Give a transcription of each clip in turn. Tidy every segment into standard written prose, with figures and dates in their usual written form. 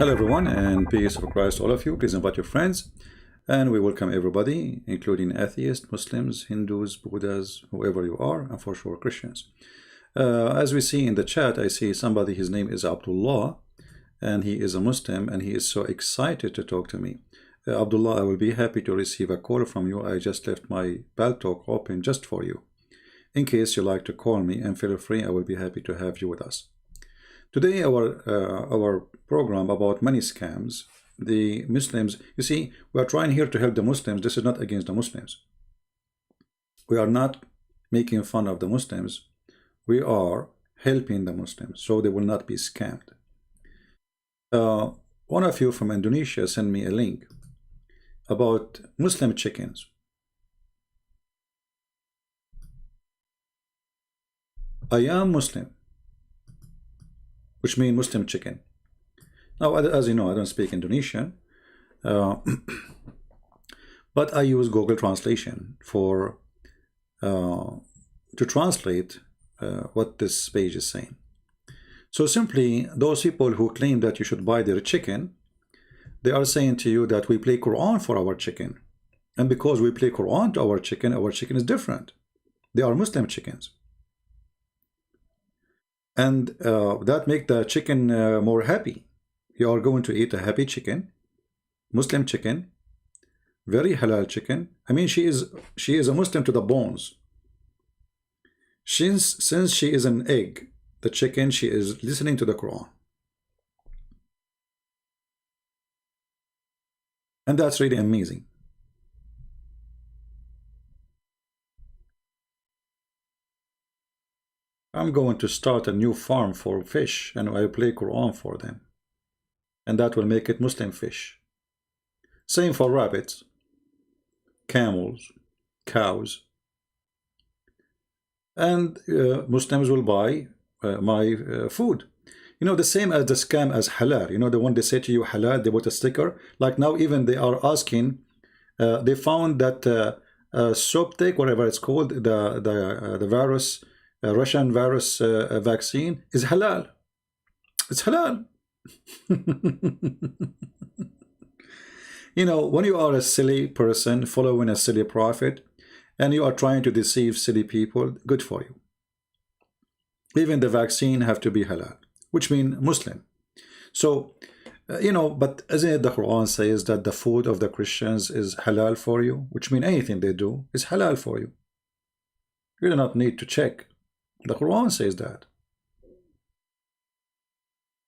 Hello everyone, and peace of Christ to all of you. Please invite your friends, and we welcome everybody, including atheists, Muslims, Hindus, Buddhas, whoever you are, and for sure Christians. As we see in the chat, I see somebody, his name is Abdullah, and he is a Muslim, and he is so excited to talk to me. Abdullah, I will be happy to receive a call from you. I just left my Talk open just for you. In case you like to call me, and feel free, I will be happy to have you with us. Today, our program about money scams. The Muslims, you see, we are trying here to help the Muslims. This is not against the Muslims. We are not making fun of the Muslims. We are helping the Muslims so they will not be scammed. One of you from Indonesia sent me a link about Muslim chickens. I am Muslim, which means Muslim chicken. Now, as you know, I don't speak Indonesian, but I use Google Translation for to translate what this page is saying. So simply, those people who claim that you should buy their chicken, they are saying to you that we play Quran for our chicken, and because we play Quran to our chicken is different. They are Muslim chickens. And that make the chicken more happy. You are going to eat a happy chicken, Muslim chicken, very halal chicken. I mean, she is a Muslim to the bones. Since she is an egg, the chicken, she is listening to the Quran. And that's really amazing. I'm going to start a new farm for fish, and I play Quran for them. And that will make it Muslim fish. Same for rabbits, camels, cows. And Muslims will buy my food. You know, the same as the scam as halal. You know, the one they say to you halal, they put a sticker. Like now, even they are asking, they found that Soptic, whatever it's called, the virus, Russian virus vaccine is halal. It's halal. You know, when you are a silly person following a silly prophet and you are trying to deceive silly people, good for you. Even the vaccine have to be halal, which means Muslim. So, you know, but isn't it the Quran says that the food of the Christians is halal for you, which means anything they do is halal for you. You do not need to check. The Quran says that.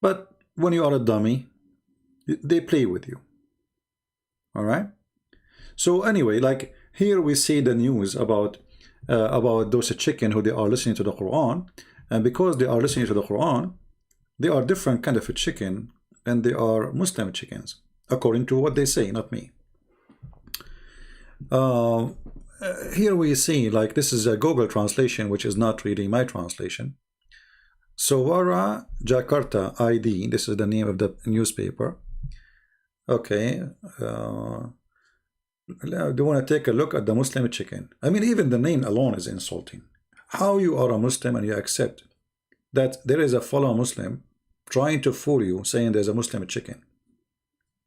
But when you are a dummy, they play with you. All right. So anyway, like here we see the news about those chicken who they are listening to the Quran, and because they are listening to the Quran, they are different kind of a chicken, and they are Muslim chickens according to what they say, not me. Here we see, like, this is a Google translation, which is not really my translation. Sawara Jakarta ID, this is the name of the newspaper. Okay, do you want to take a look at the Muslim chicken? I mean, even the name alone is insulting. How you are a Muslim and you accept that there is a fellow Muslim trying to fool you, saying there's a Muslim chicken?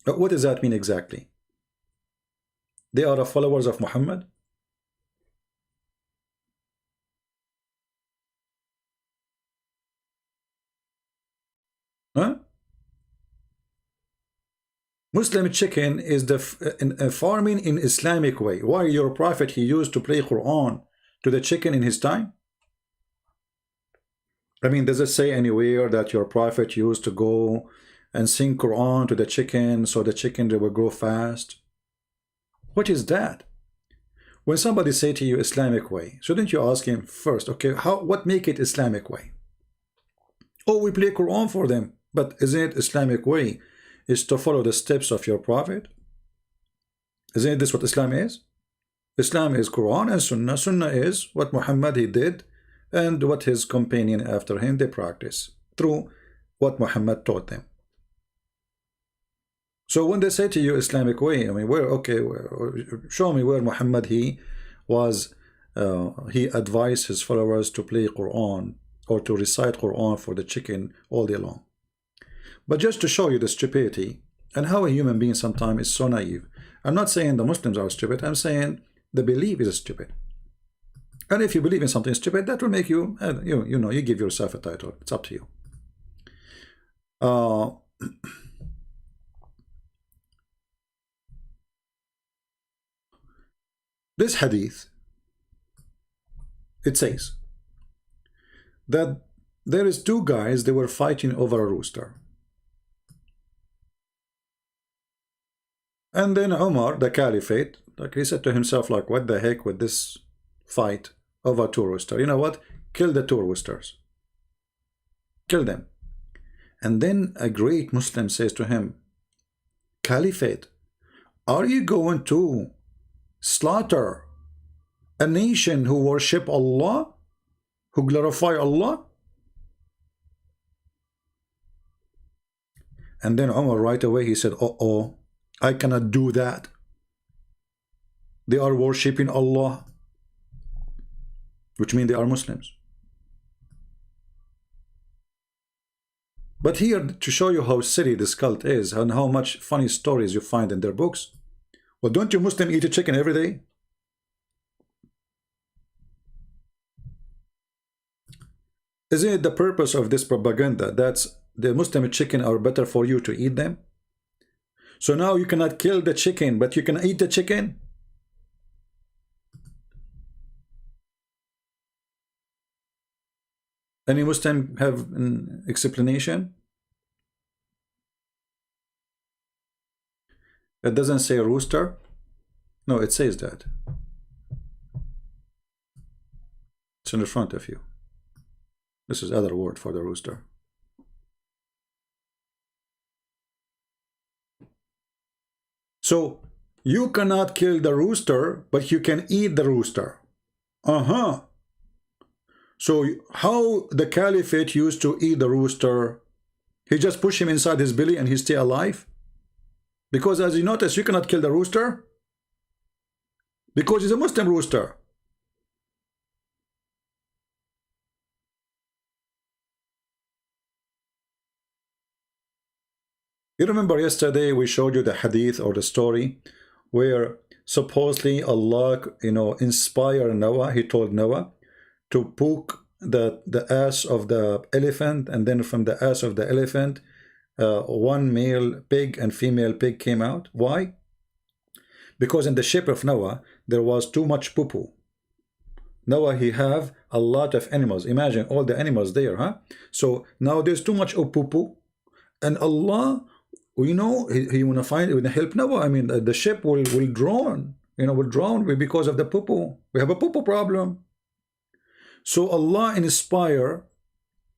But what does that mean exactly? They are the followers of Muhammad? Huh? Muslim chicken is the farming in Islamic way. Why your prophet, he used to play Quran to the chicken in his time? I mean, does it say anywhere that your prophet used to go and sing Quran to the chicken so the chicken will grow fast? What is that? When somebody say to you Islamic way, shouldn't you ask him first, okay, what make it Islamic way? Oh, we play Quran for them, but isn't it Islamic way is to follow the steps of your prophet? Isn't this what Islam is? Islam is Quran and Sunnah. Sunnah is what Muhammad he did and what his companion after him they practice through what Muhammad taught them. So when they say to you Islamic way, I mean, where, okay, show me where Muhammad he advised his followers to play Quran or to recite Quran for the chicken all day long. But just to show you the stupidity and how a human being sometimes is so naive. I'm not saying the Muslims are stupid. I'm saying the belief is stupid. And if you believe in something stupid, that will make you, you know, you give yourself a title. It's up to you. This hadith, it says that there is two guys, they were fighting over a rooster. And then Umar, the caliphate, like he said to himself, like, what the heck with this fight over two roosters? You know what? Kill the two roosters. Kill them. And then a great Muslim says to him, Caliphate, are you going to slaughter a nation who worship Allah, who glorify Allah? And then Umar right away, he said, oh, I cannot do that. They are worshipping Allah, which means they are Muslims. But here, to show you how silly this cult is and how much funny stories you find in their books, well, don't you Muslims eat a chicken every day? Isn't it the purpose of this propaganda that the Muslim chicken are better for you to eat them? So now you cannot kill the chicken, but you can eat the chicken? Any Muslim have an explanation? It doesn't say rooster. No, it says that. It's in the front of you. This is other word for the rooster. So you cannot kill the rooster, but you can eat the rooster. So how the caliphate used to eat the rooster? He just push him inside his belly and he stay alive? Because as you notice, you cannot kill the rooster. Because he's a Muslim rooster. You remember yesterday we showed you the hadith or the story where supposedly Allah, you know, inspired Noah. He told Noah to poke the ass of the elephant, and then from the ass of the elephant, one male pig and female pig came out. Why? Because in the ship of Noah there was too much poo-poo. Noah, he have a lot of animals. Imagine all the animals there, huh? So now there's too much of poo-poo, and Allah, you know, he wanna find, wanna help Noah. I mean, the ship will drown, you know, will drown because of the poo-poo. We have a poo-poo problem. So Allah inspire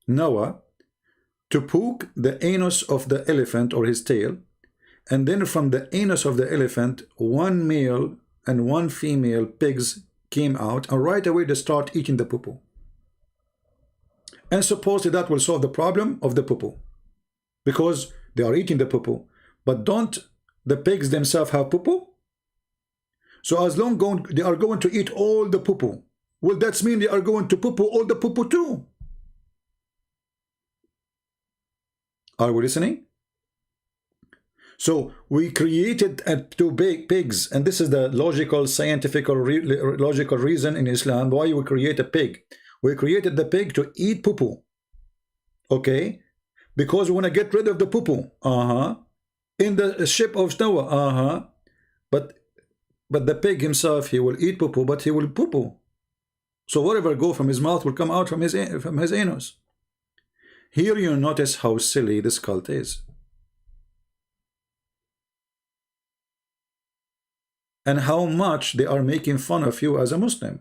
Noah to poke the anus of the elephant or his tail, and then from the anus of the elephant, one male and one female pigs came out, and right away they start eating the poo-poo. And supposedly that will solve the problem of the poo-poo, because they are eating the poo-poo. But don't the pigs themselves have poo-poo? So as long as they are going to eat all the poo-poo, well, that means they are going to poo-poo all the poo-poo too. Are we listening? So we created two big pigs, and this is the logical, scientific, logical reason in Islam why we create a pig. We created the pig to eat poo-poo. Okay? Because we want to get rid of the poo-poo. In the ship of Noah. But the pig himself, he will eat poo-poo, but he will poo-poo. So whatever go from his mouth will come out from his anus. Here you notice how silly this cult is. And how much they are making fun of you as a Muslim.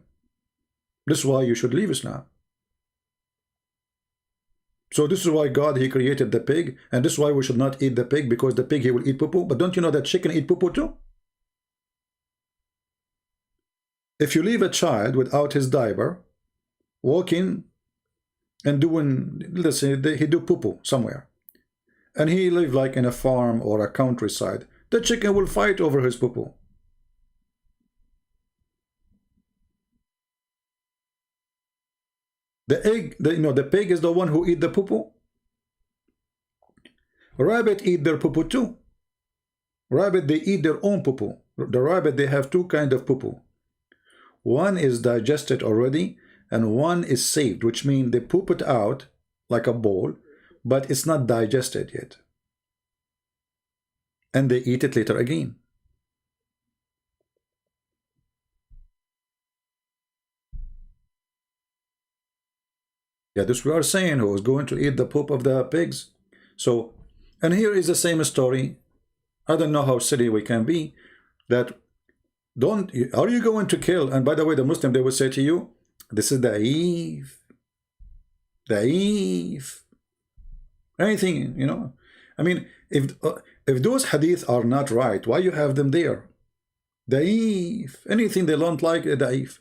This is why you should leave Islam. So this is why God, he created the pig, and this is why we should not eat the pig, because the pig, he will eat poo-poo. But don't you know that chicken eat poo-poo too? If you leave a child without his diaper, walking and doing, let's say he do poo-poo somewhere, and he live like in a farm or a countryside, the chicken will fight over his poo-poo. The pig is the one who eat the poo-poo. Rabbit eat their poo-poo too. Rabbit, they eat their own poo-poo. The rabbit, they have two kinds of poo-poo. One is digested already, and one is saved, which means they poop it out like a bowl, but it's not digested yet. And they eat it later again. Yeah, this we are saying who is going to eat the poop of the pigs. So, and here is the same story. I don't know how silly we can be, that don't, are you going to kill? And by the way, the Muslim, they will say to you, this is da'if. Da'if. Anything, you know. I mean, if those hadith are not right, why you have them there? Da'if. Anything they don't like, da'if.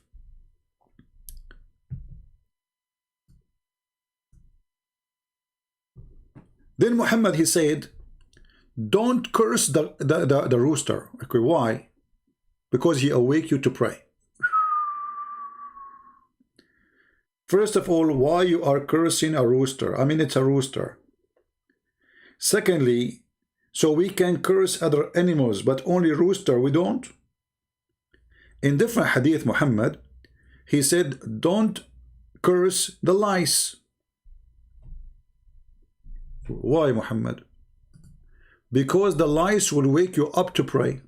Then Muhammad, he said, don't curse the rooster. Okay, why? Because he awake you to pray. First of all, why you are cursing a rooster? I mean, it's a rooster. Secondly, so we can curse other animals, but only rooster we don't? In different hadith, Muhammad, he said, don't curse the lice. Why, Muhammad? Because the lice will wake you up to pray.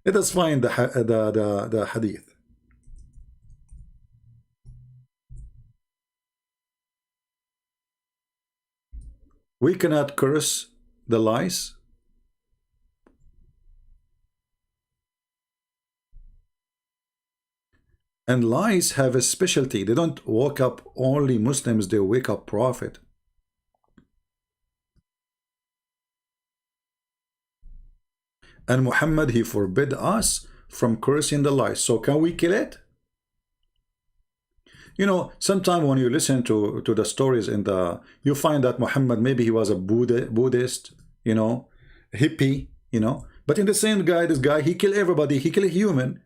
Let us find the hadith. We cannot curse the lice. And lice have a specialty. They don't wake up only Muslims, they wake up Prophet. And Muhammad, he forbid us from cursing the lice. So can we kill it? You know, sometimes when you listen to the stories in the, you find that Muhammad, maybe he was a Buddhist, you know, hippie, you know. But in the same guy, this guy, he kill everybody. He kill a human.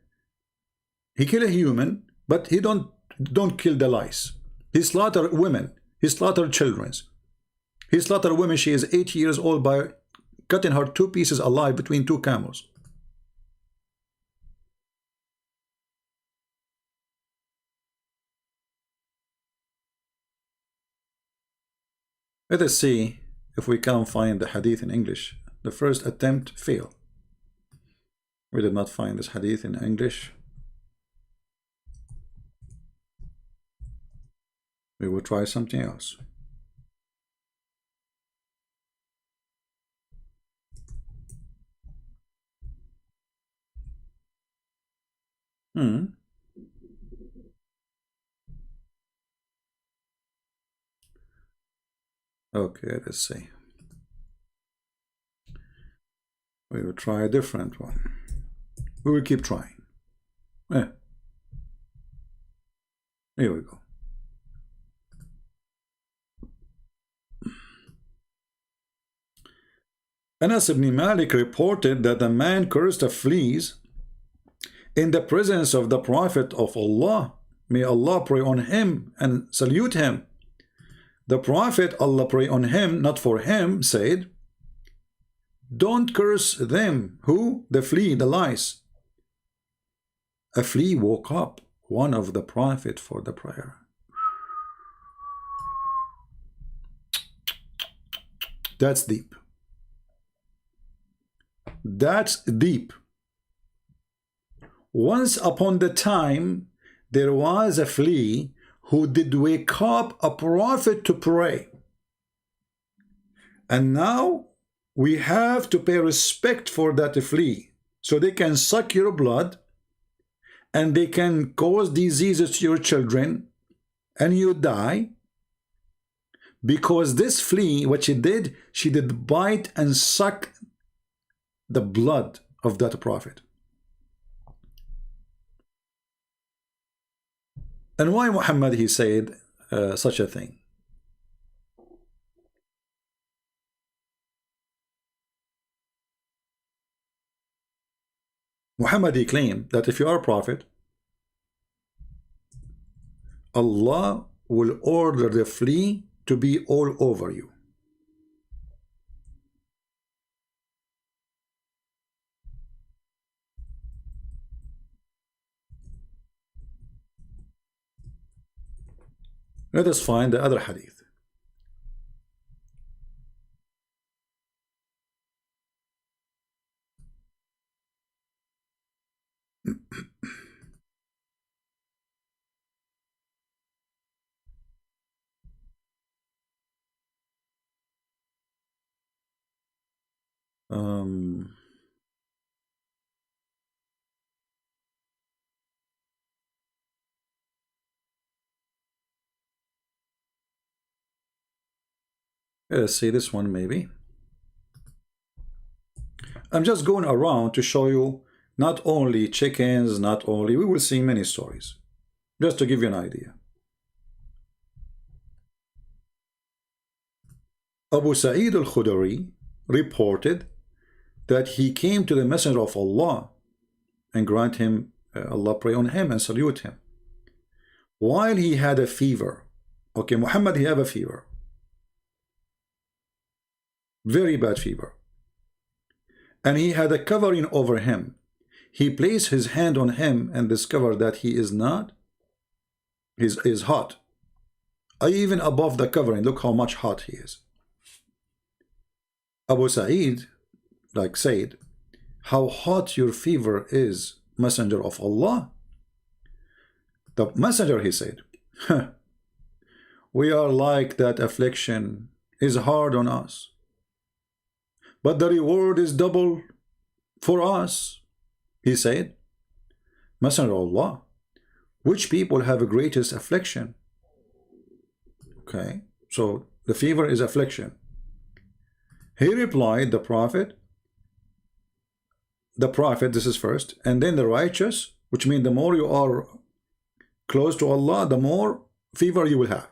He kill a human, but he don't kill the lice. He slaughter women. He slaughter children. He slaughter women. She is 8 years old by cutting her 2 pieces alive between 2 camels. Let us see if we can find the hadith in English. The first attempt failed. We did not find this hadith in English. We will try something else. Okay, let's see. We will try a different one. We will keep trying. Here we go. Anas ibn Malik reported that a man cursed the fleas in the presence of the Prophet of Allah. May Allah pray on him and salute him. The Prophet, Allah pray on him, not for him, said, don't curse them. Who? The flea, the lice. A flea woke up one of the Prophet for the prayer. That's deep. That's deep. Once upon the time, there was a flea who did wake up a prophet to pray. And now we have to pay respect for that flea. So they can suck your blood and they can cause diseases to your children and you die. Because this flea, what she did bite and suck the blood of that prophet. And why Muhammad, he said such a thing? Muhammad, he claimed that if you are a prophet, Allah will order the flea to be all over you. Let us find the other hadith. Let's see this one maybe. I'm just going around to show you not only chickens, not only, we will see many stories, just to give you an idea. Abu Sa'id al-Khudri reported that he came to the Messenger of Allah and grant him, Allah pray on him and salute him, while he had a fever. Okay, Muhammad, he have a fever. Very bad fever. And he had a covering over him. He placed his hand on him and discovered that he is not, is hot. Even above the covering, look how much hot he is. Abu Sa'id, said, how hot your fever is, Messenger of Allah. The Messenger, he said, we are like that affliction is hard on us, but the reward is double for us. He said, Messenger of Allah, which people have the greatest affliction? Okay, so the fever is affliction. He replied, the Prophet, this is first, and then the righteous, which means the more you are close to Allah, the more fever you will have.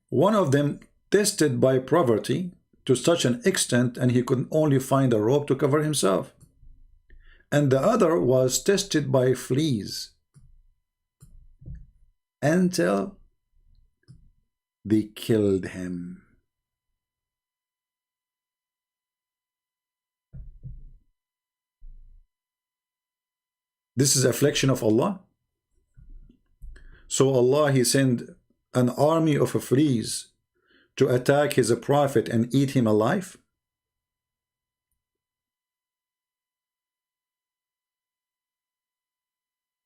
One of them tested by poverty to such an extent, and he could only find a robe to cover himself. And the other was tested by fleas until they killed him. This is affliction of Allah. So Allah, he sent an army of fleas to attack his prophet and eat him alive.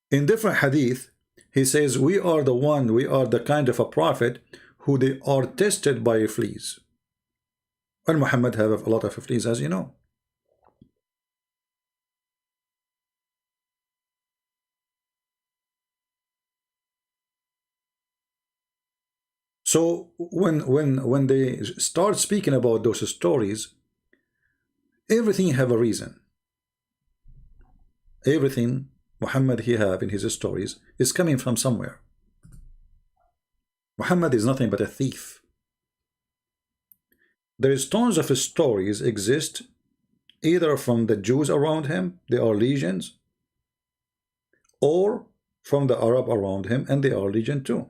In different hadith, he says, we are the kind of a prophet who they are tested by fleas. And Muhammad have a lot of fleas, as you know. So when they start speaking about those stories, everything have a reason. Everything Muhammad he have in his stories is coming from somewhere. Muhammad is nothing but a thief. There is tons of stories exist, either from the Jews around him, they are legions, or from the Arab around him, and they are legion too.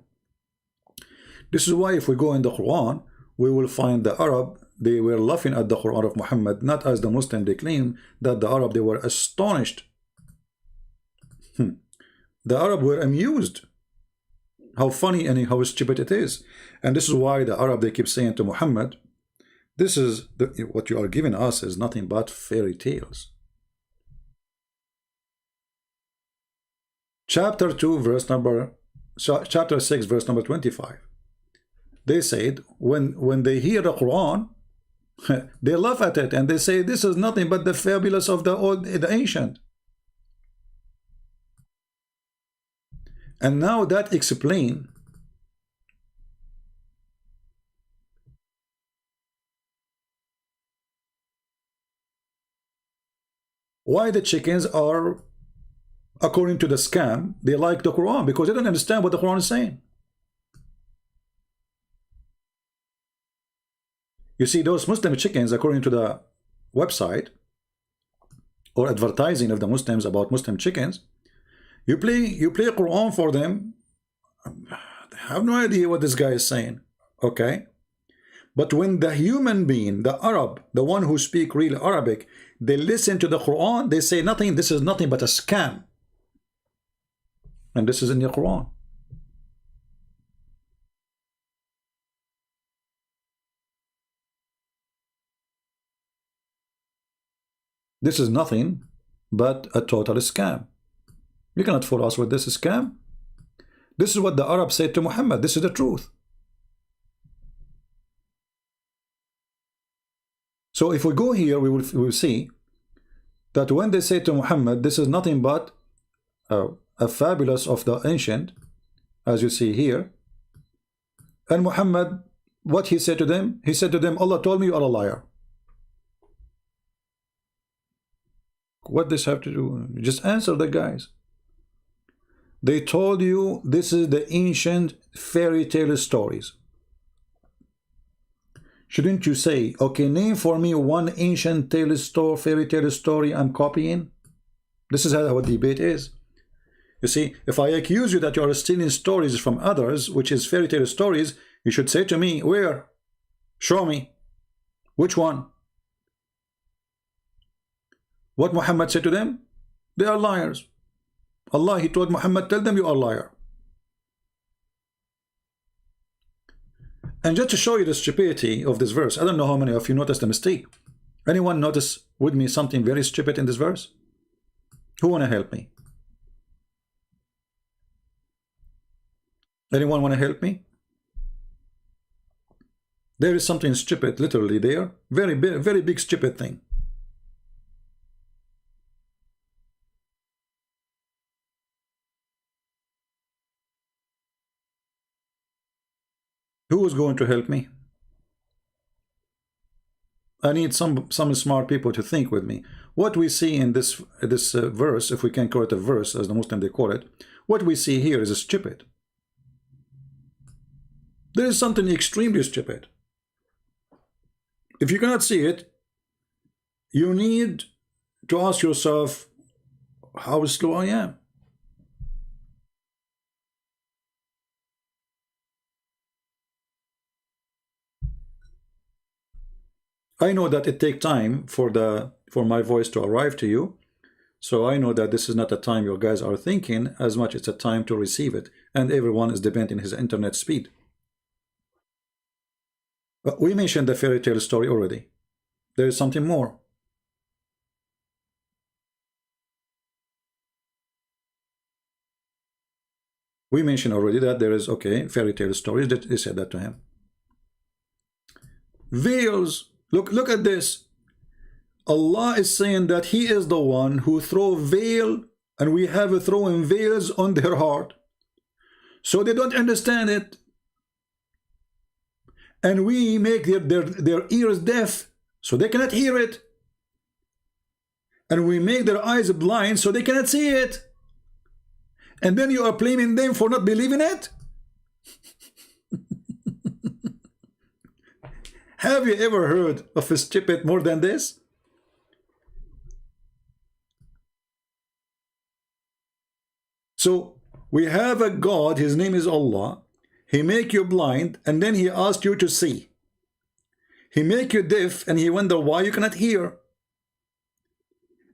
This is why if we go in the Quran, we will find the Arab, they were laughing at the Quran of Muhammad, not as the Muslim they claim, that the Arab, they were astonished. The Arab were amused. How funny and how stupid it is. And this is why the Arab, they keep saying to Muhammad, this is, what you are giving us is nothing but fairy tales. Chapter 6, verse number 25. They said, when they hear the Quran, they laugh at it and they say, this is nothing but the fabulous of the ancient. And now that explains why the chickens are, according to the scam, they like the Quran, because they don't understand what the Quran is saying. You see, those Muslim chickens, according to the website or advertising of the Muslims about Muslim chickens, you play Quran for them, They have no idea what this guy is saying. Okay? But when the human being, the Arab, the one who speak real Arabic, they listen to the Quran, they say nothing, this is nothing but a scam. And this is in the Quran. This is nothing but a total scam. You cannot fool us with this scam. This is what the Arabs said to Muhammad. This is the truth. So if we go here, we will see that when they say to Muhammad, this is nothing but a fabulous of the ancient, as you see here. And Muhammad, what he said to them? He said to them, Allah told me you are a liar. What does this have to do? Just answer the guys. They told you this is the ancient fairy tale stories. Shouldn't you say, okay, name for me one ancient fairy tale story I'm copying? This is how the debate is. You see, if I accuse you that you are stealing stories from others, which is fairy tale stories, you should say to me, where? Show me. Which one? What Muhammad said to them? They are liars. Allah, he told Muhammad, tell them you are a liar. And just to show you the stupidity of this verse, I don't know how many of you noticed the mistake. Anyone notice with me something very stupid in this verse? Who want to help me? Anyone want to help me? There is something stupid literally there. Very big stupid thing. Who is going to help me? I need some smart people to think with me. What we see in this verse, if we can call it a verse, as the Muslim they call it, what we see here is stupid. There is something extremely stupid. If you cannot see it, you need to ask yourself how slow I am. I know that it takes time for my voice to arrive to you, so I know that this is not a time your guys are thinking as much as a time to receive it, and everyone is depending on his internet speed. But we mentioned the fairy tale story already. There is something more. We mentioned already that there is, okay, fairy tale stories. They said that to him. Veils. Look at this. Allah is saying that he is the one who throw veil, and we have throwing veils on their heart. So they don't understand it. And we make their ears deaf, so they cannot hear it. And we make their eyes blind, so they cannot see it. And then you are blaming them for not believing it? Have you ever heard of a stupid more than this? So we have a God, his name is Allah. He make you blind, and then he asked you to see. He make you deaf, and he wonder why you cannot hear.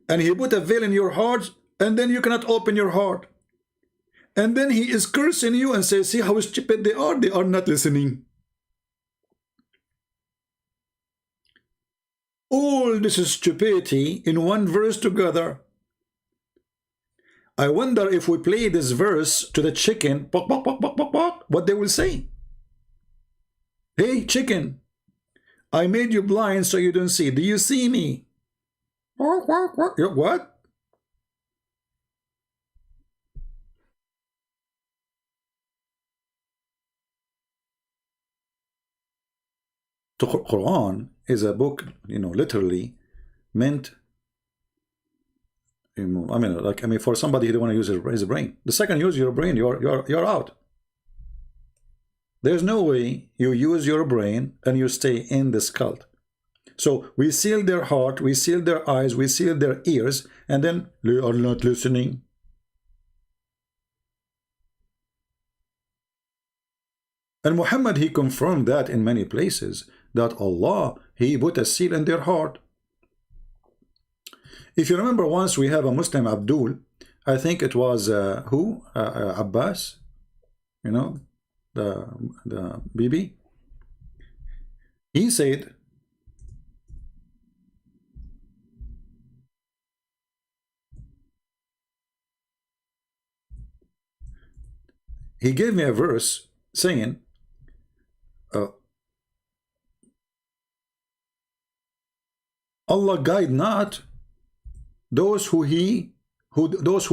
And he put a veil in your heart, and then you cannot open your heart. And then he is cursing you and says, see how stupid they are not listening. All this is stupidity in one verse together. I wonder if we play this verse to the chicken, what they will say. Hey, chicken, I made you blind so you don't see. Do you see me? What? The Quran is a book, literally meant, for somebody who don't want to use his brain. The second you use your brain, you're out. There's no way you use your brain and you stay in this cult. So we seal their heart, we seal their eyes, we seal their ears, and then they are not listening. And Muhammad, he confirmed that in many places, that Allah, he put a seal in their heart. If you remember, once we have a Muslim, Abdul, I think it was Abbas, you know, the Bibi. He said, he gave me a verse saying, Allah guide not those who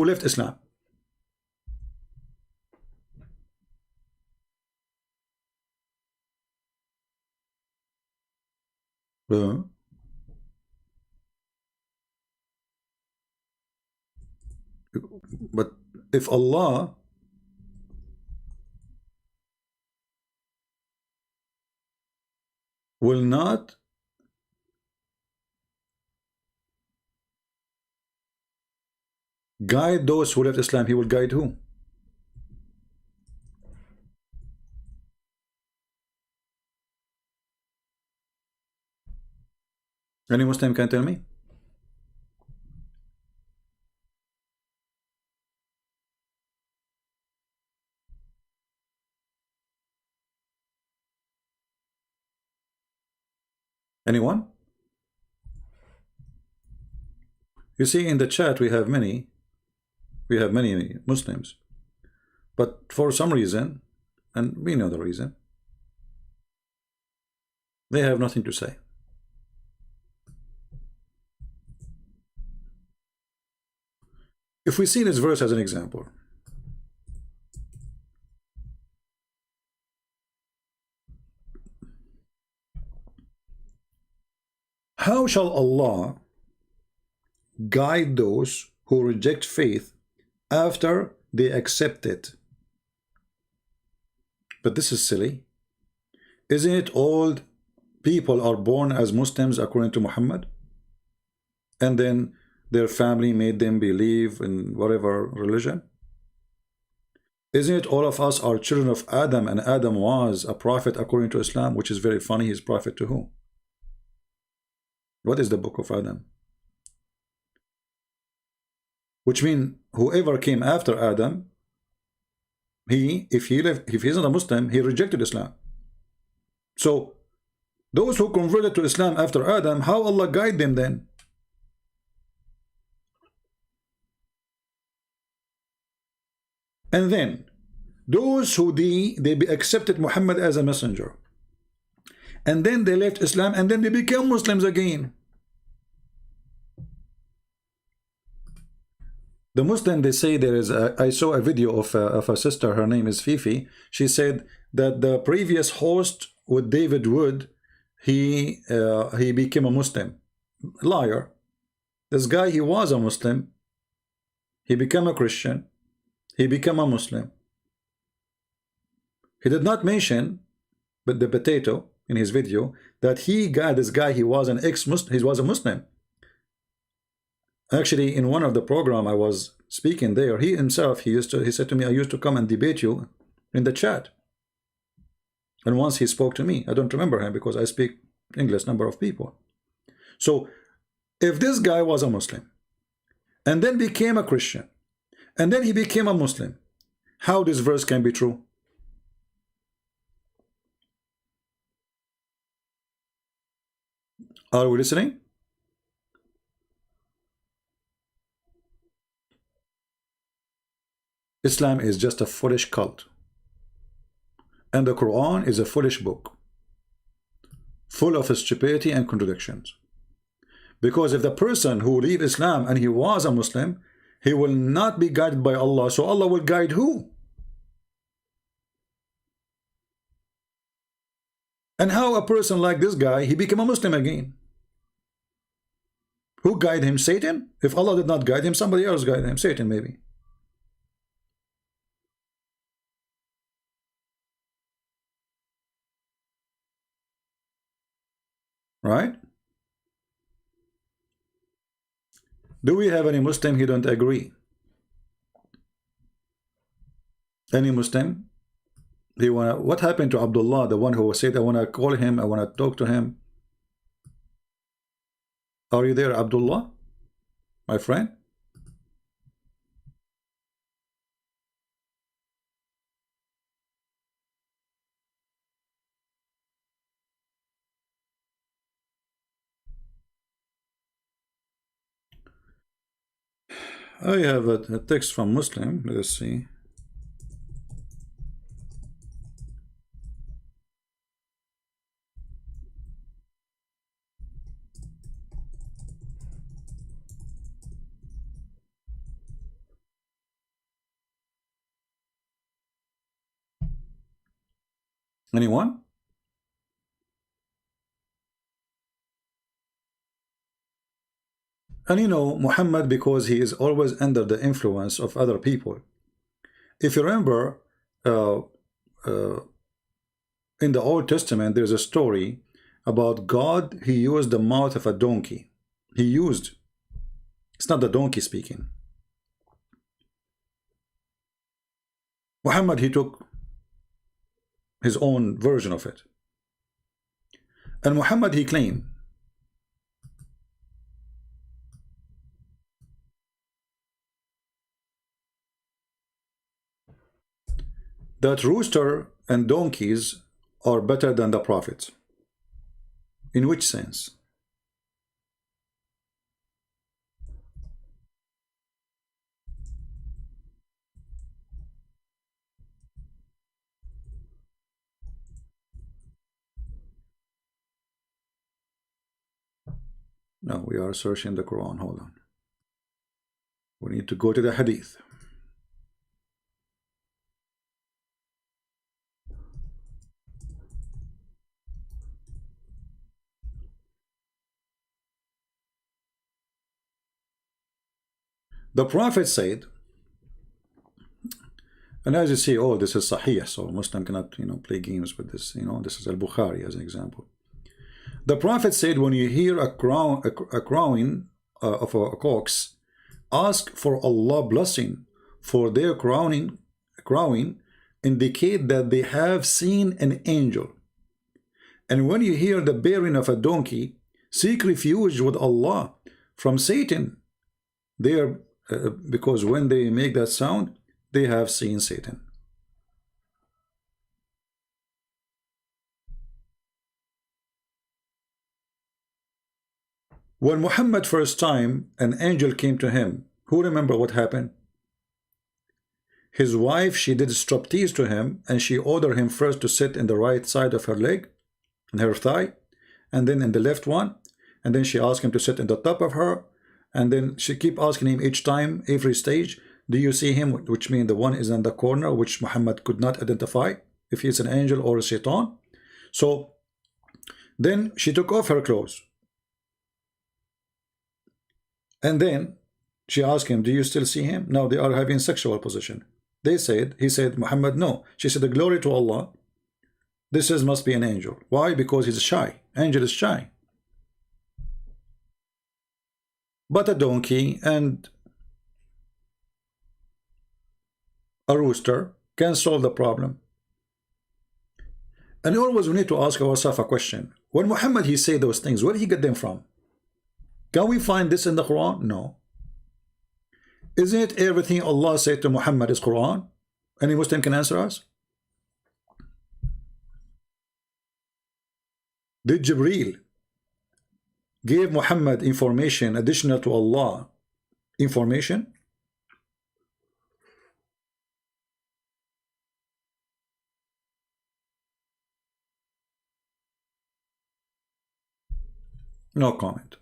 left Islam. But if Allah will not guide those who left Islam, he will guide who? Any Muslim can tell me? Anyone? You see, in the chat we have many Muslims, but for some reason, and we know the reason, they have nothing to say. If we see this verse as an example, how shall Allah guide those who reject faith after they accept it? But this is silly. Isn't it all people are born as Muslims according to Muhammad? And then their family made them believe in whatever religion? Isn't it all of us are children of Adam, and Adam was a prophet according to Islam, which is very funny. He's prophet to who? What is the book of Adam? Which means whoever came after Adam, if he's not a Muslim, he rejected Islam. So those who converted to Islam after Adam, how Allah guide them then? And then those who they accepted Muhammad as a messenger, and then they left Islam, and then they became Muslims again. The Muslim, they say there is I saw a video of a sister, her name is Fifi. She said that the previous host with David Wood, he became a Muslim. Liar. This guy, he was a Muslim. He became a Christian. He became a Muslim. He did not mention, but the potato in his video, that this guy, he was an ex-Muslim. He was a Muslim. Actually, in one of the program I was speaking there, he himself, he said to me, I used to come and debate you in the chat. And once he spoke to me, I don't remember him because I speak English number of people. So if this guy was a Muslim and then became a Christian and then he became a Muslim, how this verse can be true? Are we listening? Islam is just a foolish cult, and the Quran is a foolish book, full of stupidity and contradictions. Because if the person who leave Islam and he was a Muslim, he will not be guided by Allah, so Allah will guide who? And how a person like this guy, he became a Muslim again? Who guided him? Satan? If Allah did not guide him, somebody else guided him. Satan, maybe. Right? Do we have any Muslim who don't agree? Any Muslim What happened to Abdullah, the one who said, I want to call him, I want to talk to him? Are you there, Abdullah, my friend? I have a text from Muslim. Let's see. Anyone? And you know, Muhammad, because he is always under the influence of other people. If you remember, uh, uh, in the Old Testament, there's a story about God. He used the mouth of a donkey. It's not the donkey speaking. Muhammad, he took his own version of it. And Muhammad, he claimed that rooster and donkeys are better than the prophets. In which sense? No, we are searching the Quran. Hold on. We need to go to the Hadith. The Prophet said, and as you see, oh, this is Sahih, so Muslim cannot, play games with this. This is Al-Bukhari as an example. The Prophet said, when you hear a crowing of a cocks, ask for Allah blessing, for their crowing indicate that they have seen an angel. And when you hear the baying of a donkey, seek refuge with Allah from Satan. Because when they make that sound, they have seen Satan. When Muhammad first time an angel came to him, who remember what happened? His wife, she did striptease to him, and she ordered him first to sit in the right side of her leg, in her thigh, and then in the left one, and then she asked him to sit in the top of her, and then she keep asking him each time, every stage, do you see him? Which means the one is in the corner, which Muhammad could not identify if he's an angel or a shaitan. So then she took off her clothes. And then she asked him, do you still see him? Now they are having sexual position. He said, Muhammad, no. She said, the glory to Allah. This must be an angel. Why? Because he's shy. Angel is shy. But a donkey and a rooster can solve the problem. And always we need to ask ourselves a question. When Muhammad, he said those things, where did he get them from? Can we find this in the Quran? No. Isn't it everything Allah said to Muhammad is Quran? Any Muslim can answer us? Did Jibreel give Muhammad information additional to Allah information? No comment.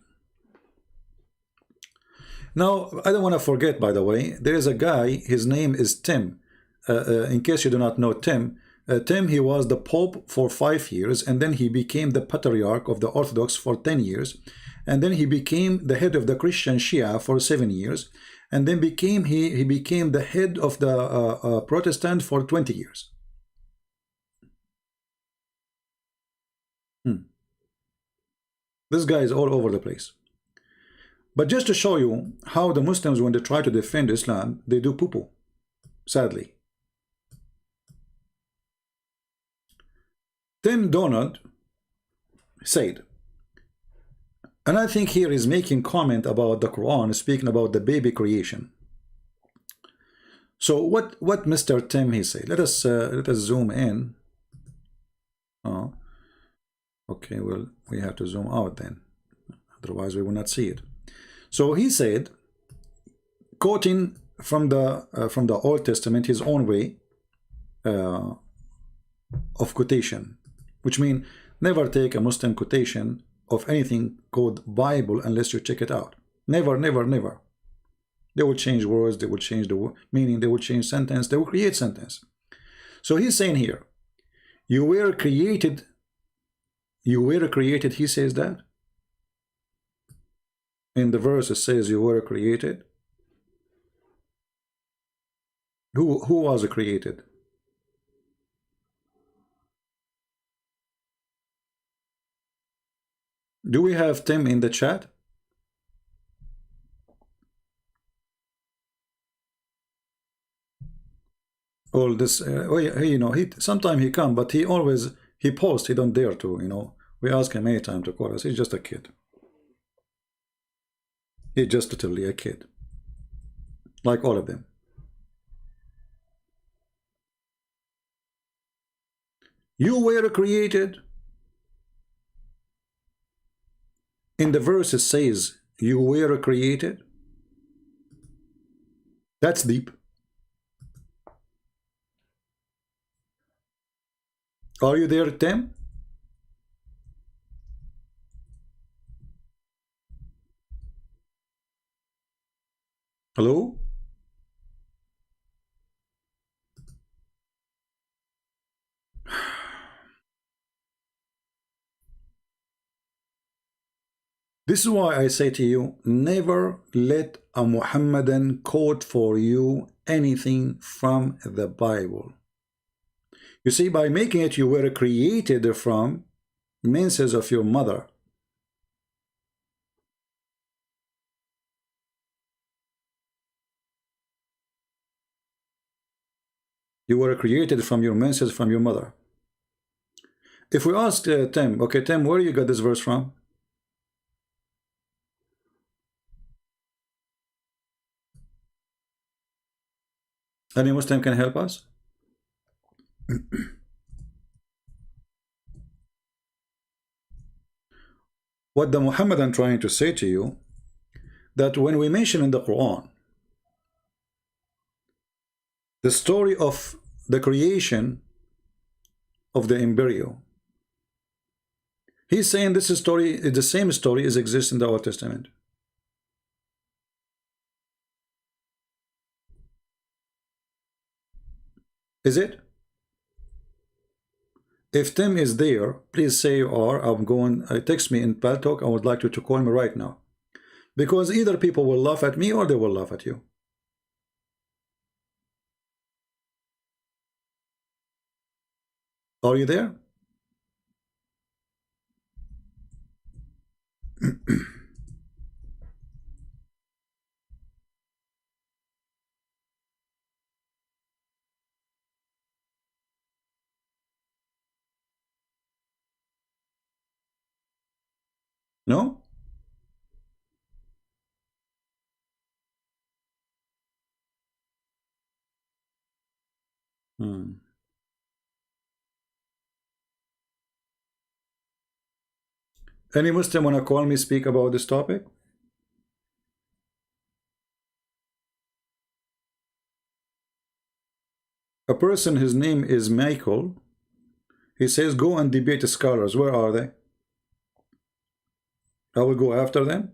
Now, I don't want to forget, by the way, there is a guy, his name is Tim. In case you do not know Tim, Tim, he was the Pope for 5 years, and then he became the Patriarch of the Orthodox for 10 years, and then he became the head of the Christian Shia for 7 years, and then he became the head of the Protestant for 20 years. This guy is all over the place. But just to show you how the Muslims, when they try to defend Islam, they do poo-poo, sadly. Tim Donald said, and I think here is making comment about the Quran, speaking about the baby creation. So what Mr. Tim he said? Let us zoom in. Oh, okay. Well, we have to zoom out then, otherwise we will not see it. So he said, quoting from the Old Testament, his own way of quotation, which means never take a Muslim quotation of anything called Bible unless you check it out. Never, never, never. They will change words, they will change the meaning, they will change sentence, they will create sentence. So he's saying here, you were created, he says that. In the verse it says you were created. Who was created? Do we have Tim in the chat? All this, you know, sometimes he come, but he posts. He don't dare to, you know. We ask him many times to call us. He's just a kid. He's just totally a kid, like all of them. You were created. In the verse it says you were created. That's deep. Are you there, Tim? Hello? This is why I say to you, never let a Muhammadan quote for you anything from the Bible. You see, by making it, you were created from menses of your mother. You were created from your menses from your mother. If we ask Tim, okay, Tim, where you got this verse from? Any Muslim can help us? What the Muhammadan trying to say to you, that when we mention in the Quran the story of the creation of the embryo, he's saying this story is the same story as exists in the Old Testament. Is it? If Tim is there, please say you are. I'm going, text me in Paltalk. I would like you to call me right now. Because either people will laugh at me or they will laugh at you. Are you there? No? Any Muslim want to call me, speak about this topic? A person, his name is Michael. He says, go and debate the scholars. Where are they? I will go after them.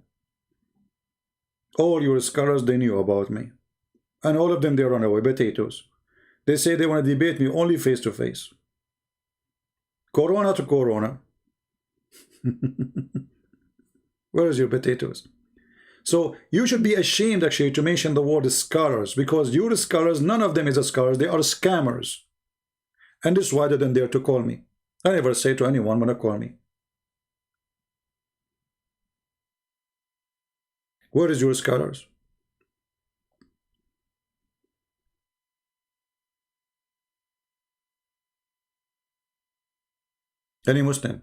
All your scholars, they knew about me. And all of them, they run away, potatoes. They say they want to debate me only face to face. Corona to Corona. Where is your potatoes? So you should be ashamed actually to mention the word scholars, because your scholars, none of them is a scholar. They are scammers. And this is why they didn't dare to call me. I never say to anyone when to call me. Where is your scholars? Any Muslim?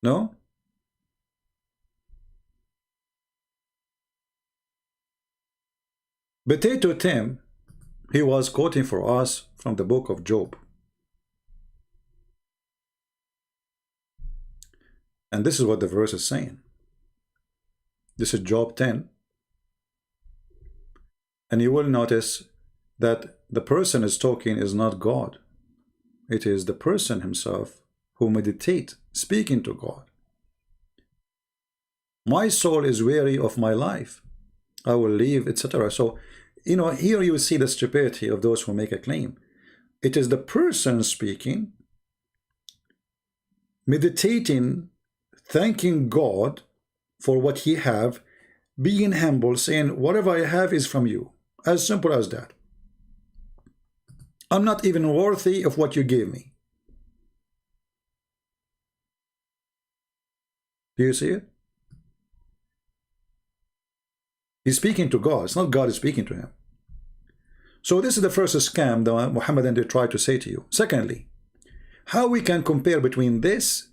No? Potato Tim, he was quoting for us from the book of Job. And this is what the verse is saying. This is Job 10. And you will notice that the person is talking is not God. It is the person himself who meditate, speaking to God. My soul is weary of my life. I will leave, etc. So, you know, here you see the stupidity of those who make a claim. It is the person speaking, meditating, thanking God for what he have, being humble, saying, whatever I have is from you. As simple as that. I'm not even worthy of what you gave me. Do you see it? He's speaking to God. It's not God is speaking to him. So this is the first scam that Muhammad and they try to say to you. Secondly, how we can compare between this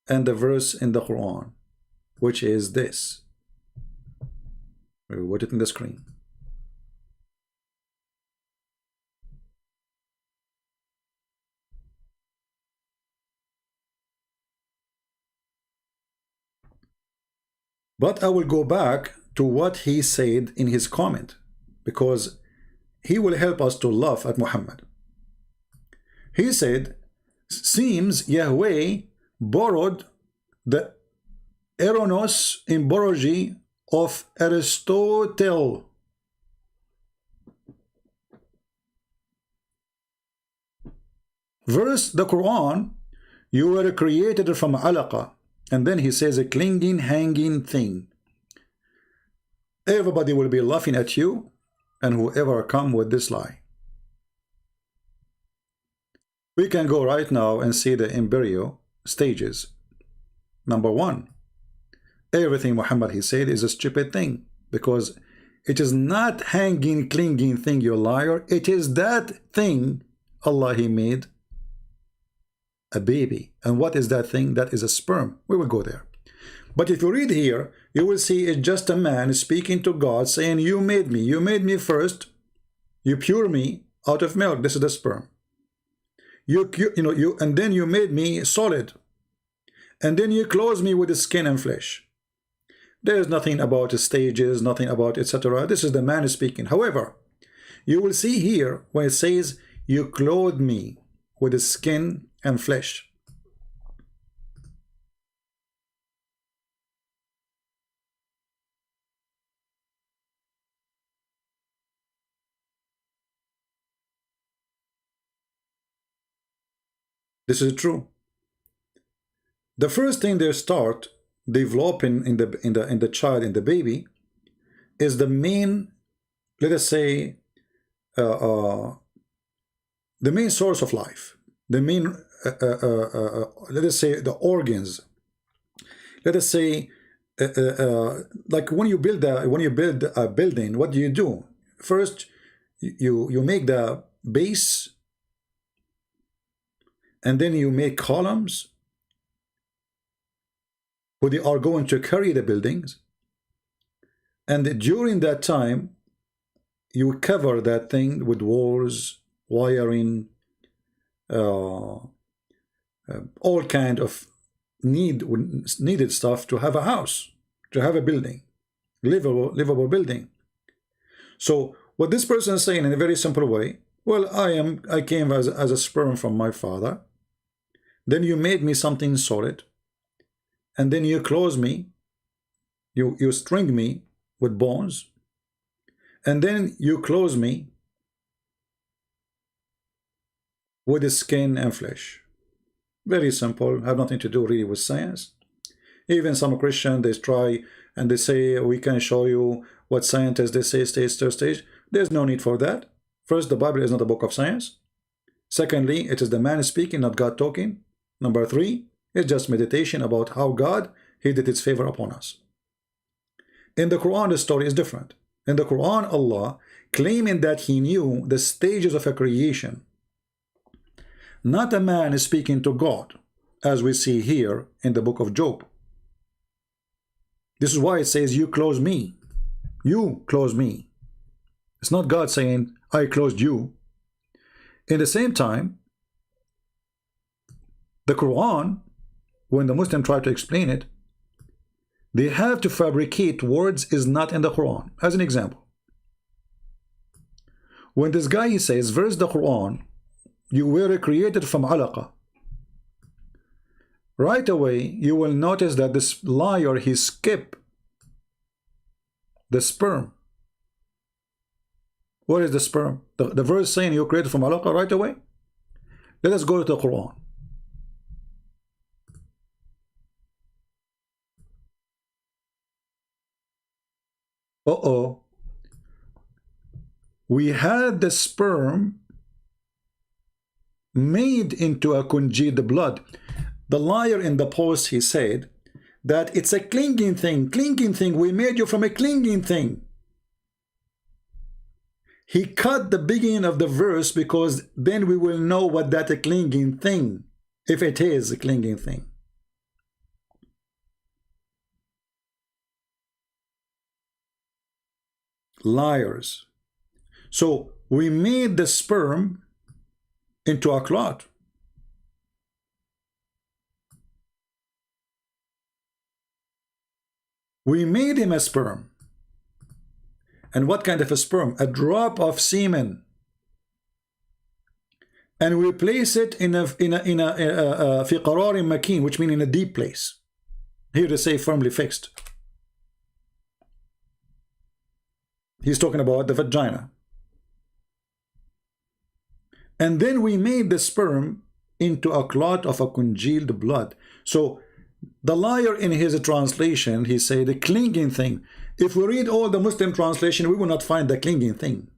and the verse in the Quran, which is this. We will put it in the screen. But I will go back to what he said in his comment, because he will help us to laugh at Muhammad. He said, seems Yahweh borrowed the eronos emborogy of Aristotle. Verse the Quran, you were created from alaqa. And then he says a clinging, hanging thing. Everybody will be laughing at you and whoever come with this lie. We can go right now and see the embryo stages. Number one, everything Muhammad he said is a stupid thing, because it is not hanging, clinging thing, you liar. It is that thing Allah he made a baby. And what is that thing? That is a sperm. We will go there. But if you read here, you will see it's just a man speaking to God saying, you made me first, you pure me out of milk. This is the sperm. And then you made me solid, and then you clothe me with the skin and flesh. There is nothing about the stages, nothing about etc. This is the man speaking. However, you will see here when it says you clothe me with the skin and flesh. This is true. The first thing they start developing in the child, in the baby, is the main, let us say, the main source of life, the main, let us say, the organs. Let us say, like when you build a building, what do? First, you make the base, and then you make columns who they are going to carry the buildings, and during that time you cover that thing with walls, wiring, all kind of needed stuff to have a house, to have a building, livable building. So what this person is saying in a very simple way, well, I came as a sperm from my father, then you made me something solid, and then you close me, you string me with bones, and then you close me with the skin and flesh. Very simple, have nothing to do really with science. Even some Christian, they try and they say, we can show you what scientists, they say stage, third stage. There's no need for that. First, the Bible is not a book of science. Secondly, it is the man speaking, not God talking. Number 3, it's just meditation about how God, He did His favor upon us. In the Quran, the story is different. In the Quran, Allah claiming that He knew the stages of a creation. Not a man is speaking to God, as we see here in the book of Job. This is why it says, you close me. You close me. It's not God saying, I closed you. In the same time, the Quran, when the Muslim try to explain it, they have to fabricate words is not in the Quran. As an example, when this guy he says, verse the Quran, you were created from alaqa. Right away, you will notice that this liar, he skipped the sperm. What is the sperm? The verse saying you created from alaqa right away. Let us go to the Quran. We had the sperm made into a congealed blood. The liar in the post, he said that it's a clinging thing. We made you from a clinging thing. He cut the beginning of the verse because then we will know what that a clinging thing, if it is a clinging thing. Liars. So we made the sperm into a clot. We made him a sperm. And what kind of a sperm? A drop of semen. And we place it in a fi qararin makin, which means in a deep place. Here to say firmly fixed. He's talking about the vagina. And then we made the sperm into a clot of a congealed blood. So the liar in his translation, he said the clinging thing. If we read all the Muslim translation, we will not find the clinging thing.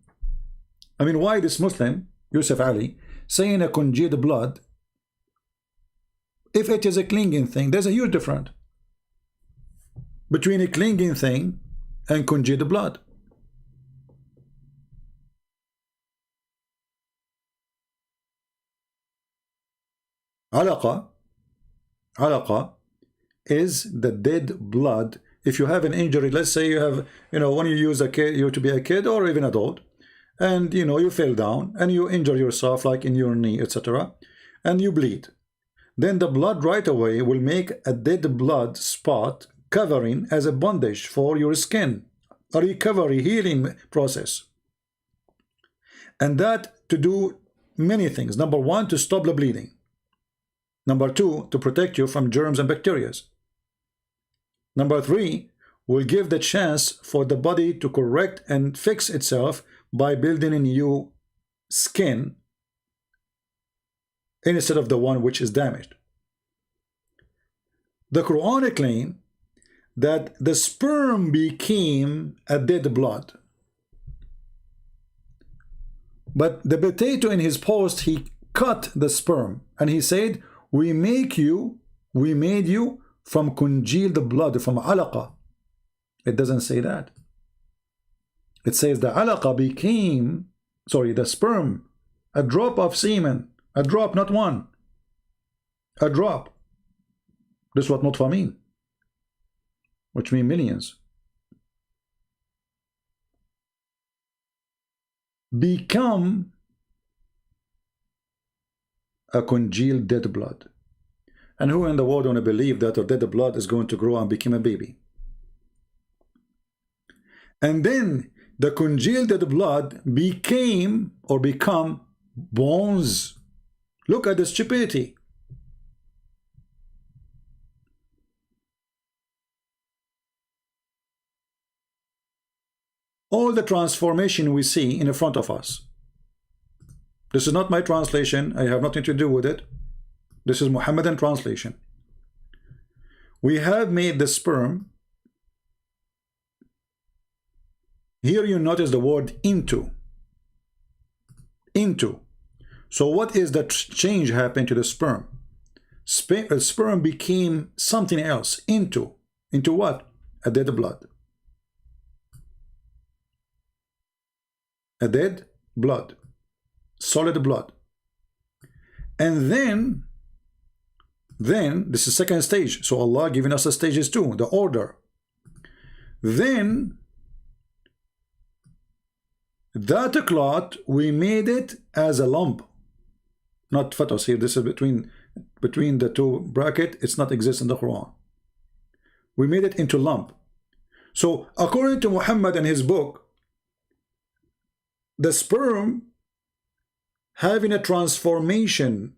I mean, why this Muslim, Yusuf Ali, saying a congealed blood, if it is a clinging thing? There's a huge difference between a clinging thing and congealed blood. Alaqa is the dead blood. If you have an injury, let's say you have, when you use a kid, you to be a kid or even adult, and you fell down and you injure yourself like in your knee, etc., and you bleed, then the blood right away will make a dead blood spot covering as a bandage for your skin, a recovery healing process. And that to do many things. Number 1, to stop the bleeding. Number 2, to protect you from germs and bacteria. Number 3, will give the chance for the body to correct and fix itself by building a new skin instead of the one which is damaged. The Quran claims that the sperm became a dead blood. But the potato in his post, he cut the sperm and he said, we made you from congealed blood, from alaqa. It doesn't say that. It says the alaqa became, the sperm, a drop of semen, a drop, not one, a drop. This is what nutfa mean, which mean millions. Become a congealed dead blood. And who in the world want to believe that our dead blood is going to grow and become a baby? And then the congealed dead blood became or become bones. Look at the stupidity. All the transformation we see in front of us. This is not my translation. I have nothing to do with it. This is Mohammedan translation. We have made the sperm. Here you notice the word into. So what is the change happened to the sperm? Sperm became something else. Into what? A dead blood. A dead blood. Solid blood. And then this is second stage. So Allah giving us the stages too, the order. Then that clot, we made it as a lump. Not fetus here. This is between the two bracket. It's not exist in the Quran. We made it into lump. So according to Muhammad and his book, the sperm having a transformation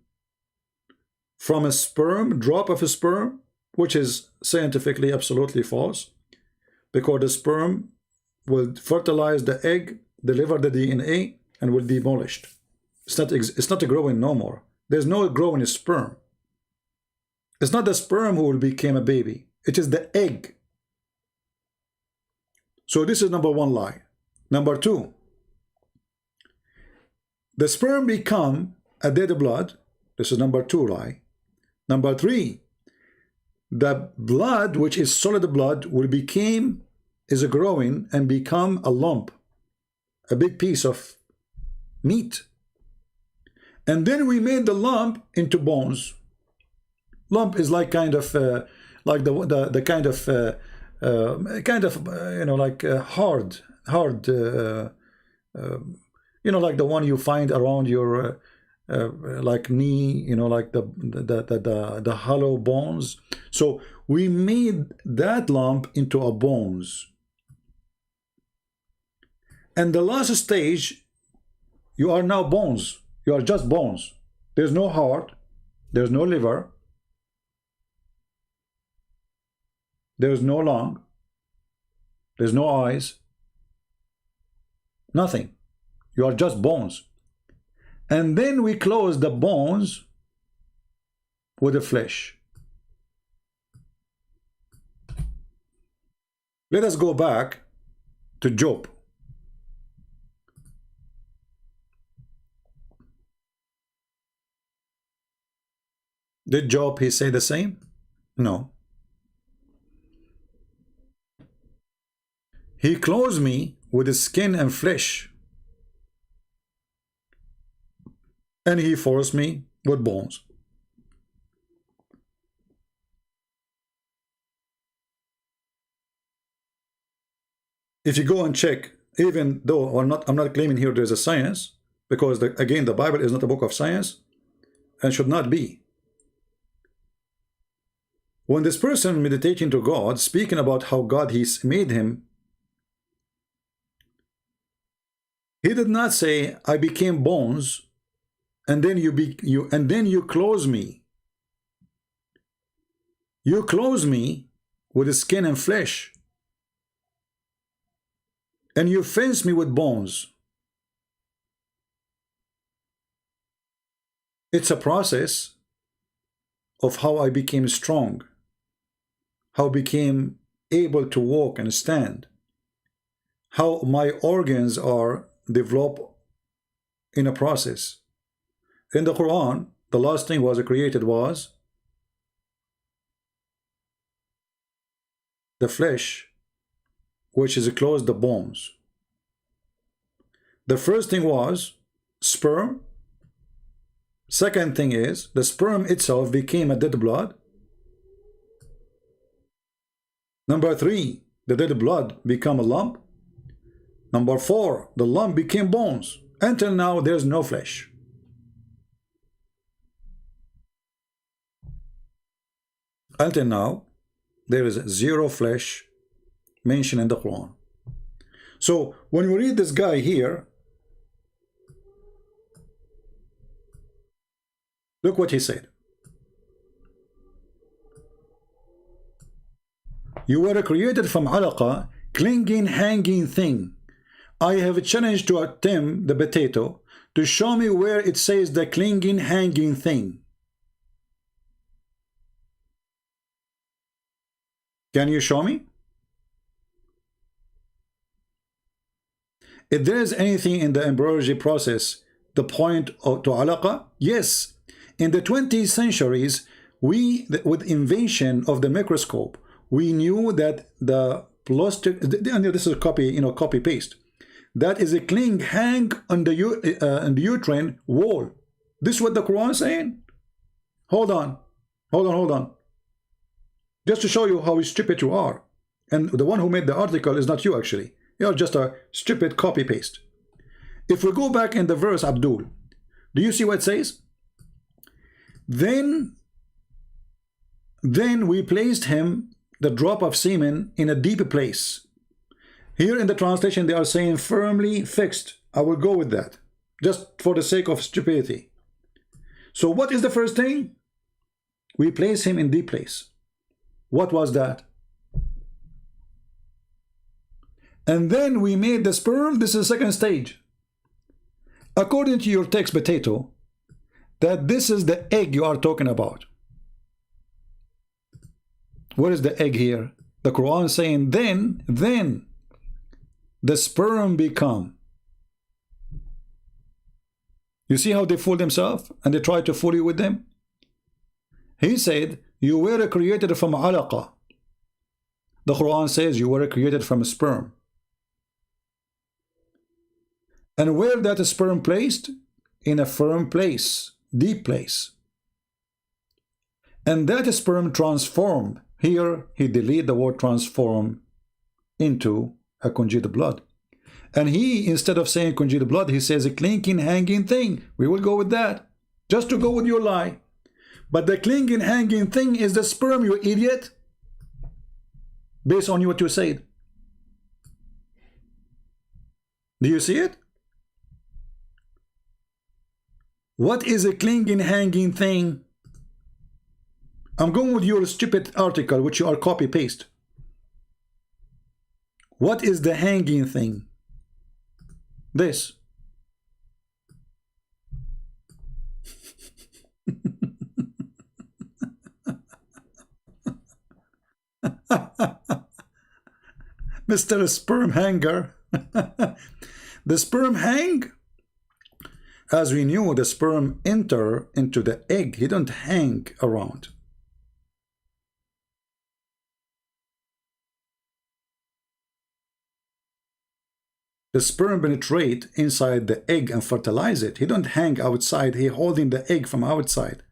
from a sperm, drop of a sperm, which is scientifically absolutely false, because the sperm will fertilize the egg, deliver the DNA, and will be demolished. It's not growing no more. There's no growing sperm. It's not the sperm who will become a baby. It is the egg. So this is number one lie. Number two, the sperm become a dead blood. This is number two lie. Number three, the blood, which is solid blood, is growing and become a lump, a big piece of meat. And then we made the lump into bones. Lump is like kind of like the kind of you know, like hard you know, like the one you find around your like knee, you know, like the hollow bones. So we made that lump into a bones. And the last stage, you are now bones. You are just bones. There's no heart. There's no liver. There's no lung. There's no eyes. Nothing. You are just bones. And then we close the bones with the flesh. Let us go back to Job. Did Job, he say the same? No. He clothes me with the skin and flesh, and he forced me with bones. If you go and check, even though I'm not claiming here there's a science, because again, the Bible is not a book of science and should not be. When this person meditating to God, speaking about how God he's made him, he did not say, I became bones, and then you clothe me. You clothe me with skin and flesh, and you fence me with bones. It's a process of how I became strong, how I became able to walk and stand, how my organs are developed in a process. In the Quran, the last thing was created was the flesh, which is closed the bones. The first thing was sperm. Second thing is the sperm itself became a dead blood. Number three, the dead blood became a lump. Number four, the lump became bones. Until now, there's no flesh. Until now, there is zero flesh mentioned in the Quran. So when we read this guy here, look what he said. You were created from alaqa, clinging, hanging thing. I have challenged to attempt the potato to show me where it says the clinging, hanging thing. Can you show me? If there is anything in the embryology process the point to alaqa? Yes. In the 20th centuries, with invention of the microscope, we knew that the plastic, and this is a copy, copy paste. That is a cling hang on the uterine wall. This is what the Quran is saying. Hold on. Just to show you how stupid you are. And the one who made the article is not you, actually. You're just a stupid copy paste. If we go back in the verse, Abdul, do you see what it says? Then we placed him, the drop of semen, in a deep place. Here in the translation they are saying firmly fixed. I will go with that, just for the sake of stupidity. So what is the first thing? We place him in deep place. What was that? And then we made the sperm. This is the second stage. According to your text, potato, that this is the egg you are talking about. What is the egg here? The Quran is saying then the sperm become. You see how they fool themselves and they try to fool you with them? He said you were created from alaqa. The Quran says you were created from a sperm. And where that sperm placed? In a firm place, deep place. And that sperm transformed. Here he deleted the word transform into a congealed blood. And he, instead of saying congealed blood, he says a clinking, hanging thing. We will go with that, just to go with your lie. But the clinging, hanging thing is the sperm, you idiot. Based on what you said. Do you see it? What is a clinging, hanging thing? I'm going with your stupid article, which you are copy-paste. What is the hanging thing? This. Mr. Sperm Hanger. The sperm hang? As we knew, the sperm enter into the egg. He don't hang around. The sperm penetrate inside the egg and fertilize it. He don't hang outside. He holding the egg from outside.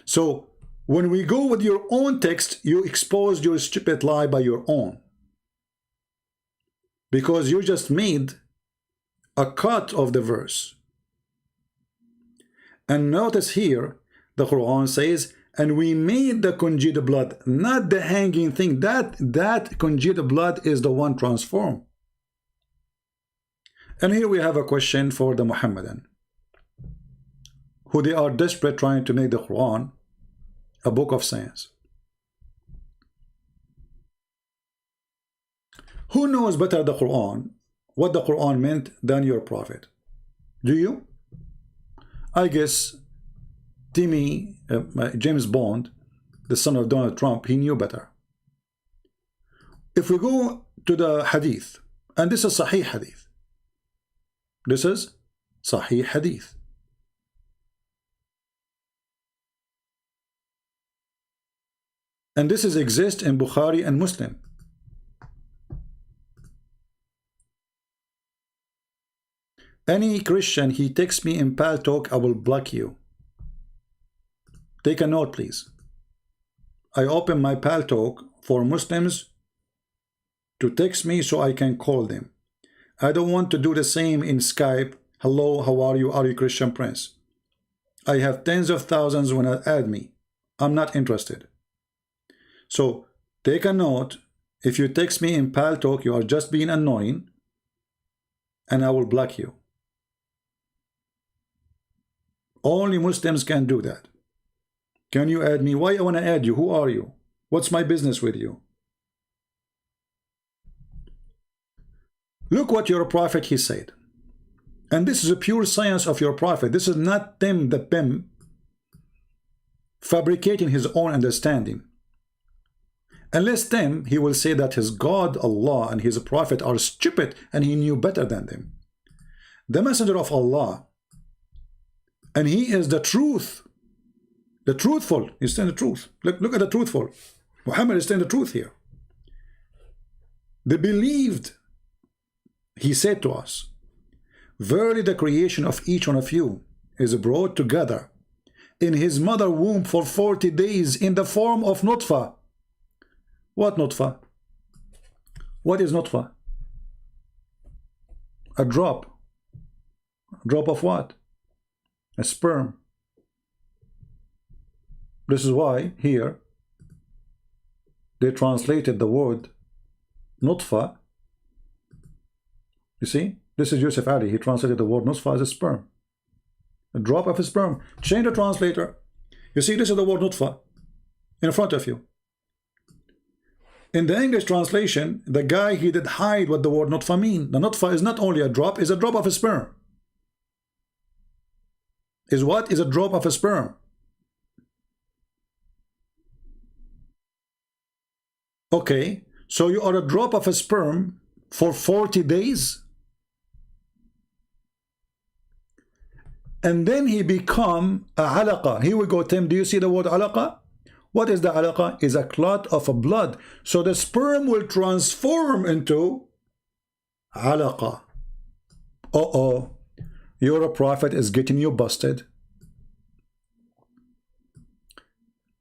So when we go with your own text, you expose your stupid lie by your own. Because you just made a cut of the verse. And notice here, the Quran says, and we made the congealed blood, not the hanging thing. That congealed blood is the one transformed. And here we have a question for the Mohammedan, who they are desperate trying to make the Quran a book of science. Who knows better the Quran, what the Quran meant, than your prophet? Do you? I guess Timmy, James Bond, the son of Donald Trump, he knew better. If we go to the hadith, and this is Sahih hadith. This is Sahih hadith. And this is exist in Bukhari and Muslim. Any Christian, he texts me in Pal Talk, I will block you. Take a note, please. I open my Pal Talk for Muslims to text me so I can call them. I don't want to do the same in Skype. Hello, how are you Christian Prince? I have tens of thousands when I add me. I'm not interested. So take a note. If you text me in Pal Talk, you are just being annoying, and I will block you. Only Muslims can do that. Can you add me? Why I want to add you? Who are you? What's my business with you? Look what your prophet he said. And this is a pure science of your prophet. This is not Tim the Pim fabricating his own understanding. Unless Tim, he will say that his God, Allah, and his prophet are stupid and he knew better than them. the messenger of Allah, and he is the truth, the truthful. He's saying the truth. Look at the truthful. Muhammad is saying the truth here. They believed. He said to us, verily the creation of each one of you is brought together in his mother womb for 40 days in the form of nutfa. What nutfa? What is nutfa? A drop. A drop of what? A sperm. This is why here they translated the word nutfa. You see, this is Yusuf Ali. He translated the word nutfa as a sperm. A drop of a sperm. Change the translator. You see, this is the word nutfa in front of you. In the English translation, the guy, he did hide what the word nutfa mean. The nutfa is not only a drop, it's a drop of a sperm. Is what? Is a drop of a sperm. Okay, so you are a drop of a sperm for 40 days. And then he become a alaqa. Here we go, Tim. Do you see the word alaqa? What is the alaqa? Is a clot of a blood. So the sperm will transform into alaqa. Uh-oh. Your prophet is getting you busted.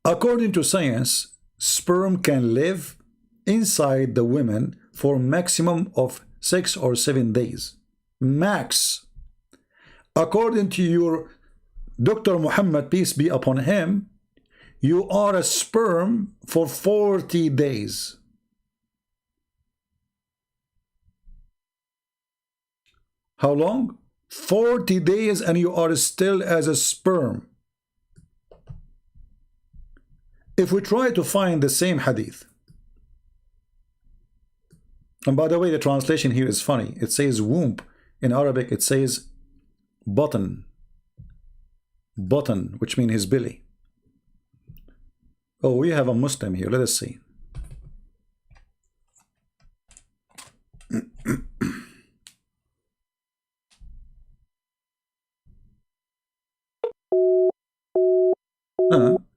According to science, sperm can live inside the women for maximum of 6 or 7 days. Max. According to your Dr. Muhammad, peace be upon him, you are a sperm for 40 days. How long? 40 days, and you are still as a sperm. If we try to find the same hadith, and by the way, the translation here is funny. It says womb. In Arabic, it says button. Button, which means his belly. Oh, we have a Muslim here. Let us see.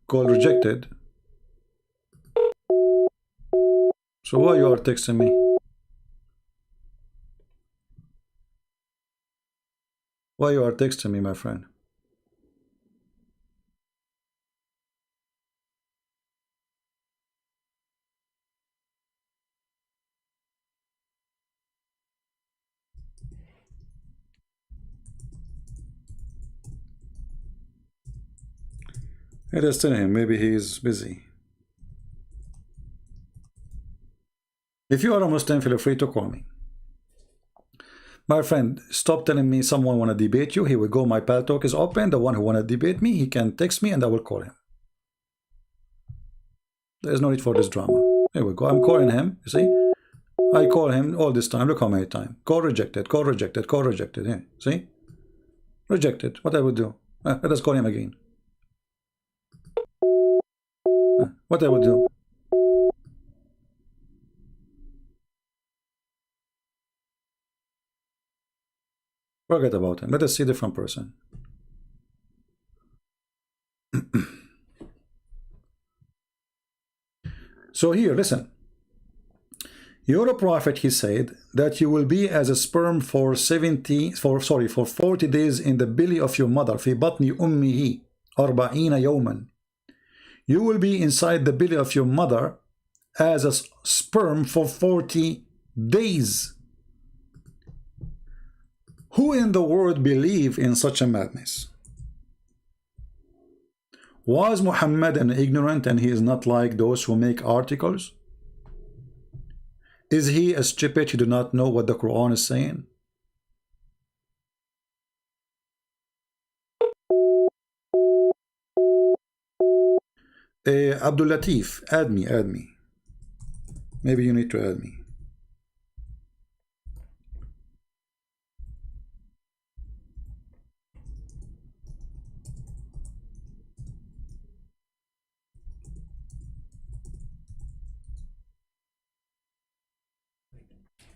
Call rejected. So why you are texting me? Why you are texting me, my friend? Let us tell him, maybe he is busy. If you are a Muslim, feel free to call me. My friend, stop telling me someone want to debate you. Here we go, my pal talk is open. The one who want to debate me, he can text me and I will call him. There is no need for this drama. Here we go, I'm calling him, you see. I call him all this time, look how many times. Call rejected, call rejected, call rejected. Here, see? Rejected, what I would do. Let us call him again. What I would do. Forget about him. Let us see a different person. So here, listen. Your prophet, he said that you will be as a sperm for 40 days in the belly of your mother. في بطن أمه 40 يوما. You will be inside the belly of your mother as a sperm for 40 days. Who in the world believe in such a madness? Was Muhammad an ignorant and he is not like those who make articles? Is he a stupid who do not know what the Quran is saying? Abdul Latif, add me, add me. Maybe you need to add me.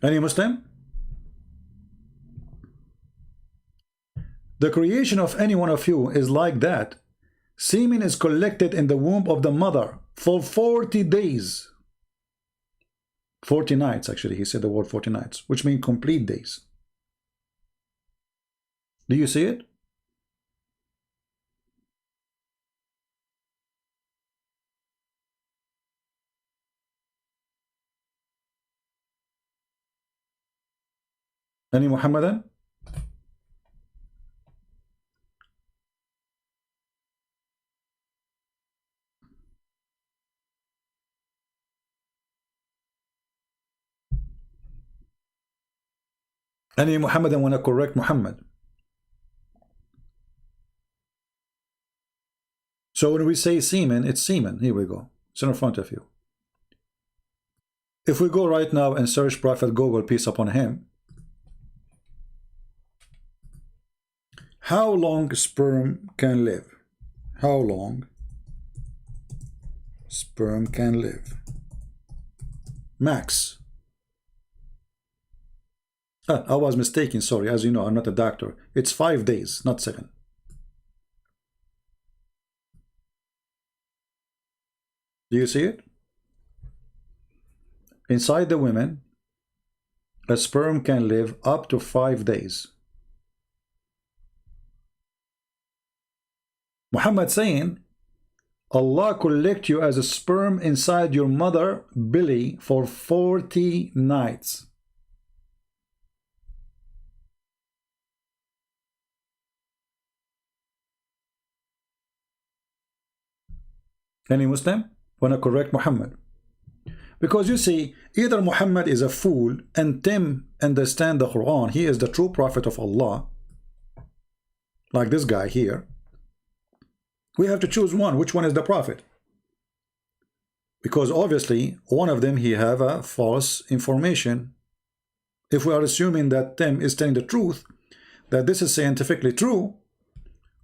Any Muslim? The creation of any one of you is like that. Semen is collected in the womb of the mother for 40 days. 40 nights, actually. He said the word 40 nights, which means complete days. Do you see it? Any Muhammadan? Any Muhammadan want to correct Muhammad? So when we say semen, it's semen. Here we go. It's in front of you. If we go right now and search Prophet Google, peace upon him, how long sperm can live? How long sperm can live? Max. I was mistaken, sorry. As you know, I'm not a doctor. It's 5 days, not 7. Do you see it? Inside the women, a sperm can live up to 5 days. Muhammad saying, Allah collect you as a sperm inside your mother belly for 40 nights. Any Muslim want to correct Muhammad? Because you see, either Muhammad is a fool and Tim understand the Quran, he is the true prophet of Allah, like this guy here. We have to choose one. Which one is the prophet? Because obviously one of them he have a false information. If we are assuming that Tim is telling the truth, that this is scientifically true,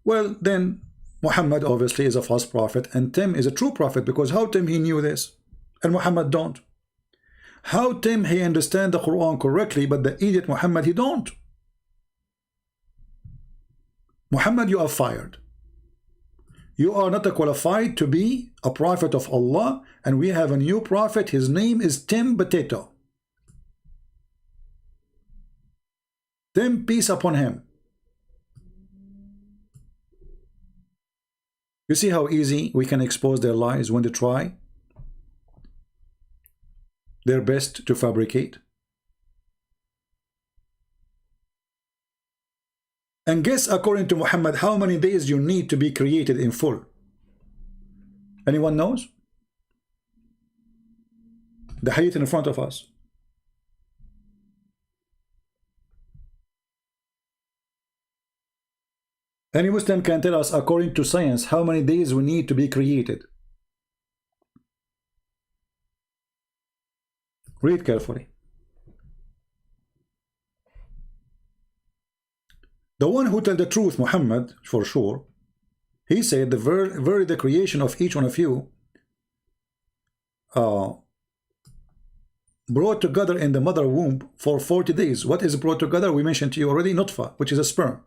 well then Muhammad obviously is a false prophet and Tim is a true prophet, because how Tim he knew this and Muhammad don't? How Tim he understand the Quran correctly, but the idiot Muhammad he don't? Muhammad, you are fired. You are not qualified to be a prophet of Allah, and we have a new prophet. His name is Tim Potato. Tim, peace upon him. You see how easy we can expose their lies when they try their best to fabricate? And guess, according to Muhammad, how many days you need to be created in full? Anyone knows? The hadith in front of us. Any Muslim can tell us, according to science, how many days we need to be created? Read carefully. The one who tell the truth, Muhammad, for sure, he said the creation of each one of you brought together in the mother womb for 40 days. What is brought together? We mentioned to you already, nutfa, which is a sperm.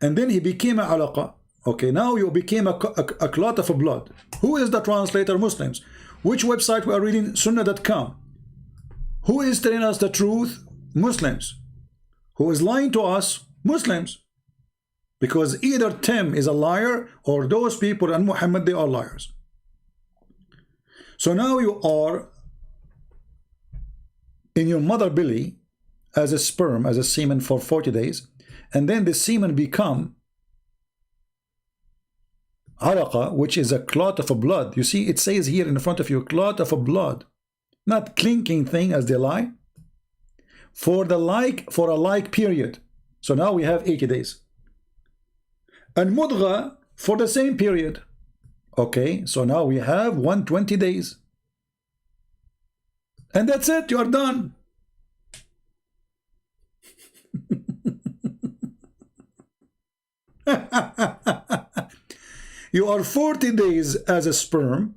And then he became a alaqa. Okay, now you became a clot of blood. Who is the translator? Muslims. Which website we are reading? Sunnah.com. Who is telling us the truth? Muslims. Who is lying to us? Muslims. Because either Tim is a liar, or those people and Muhammad, they are liars. So now you are in your mother belly as a sperm, as a semen for 40 days, and then the semen become alaqa, which is a clot of blood. You see, it says here in front of you, clot of blood, not clinking thing as they lie. For a like period. So now we have 80 days. And mudgha for the same period. Okay, so now we have 120 days. And that's it, you are done. You are 40 days as a sperm,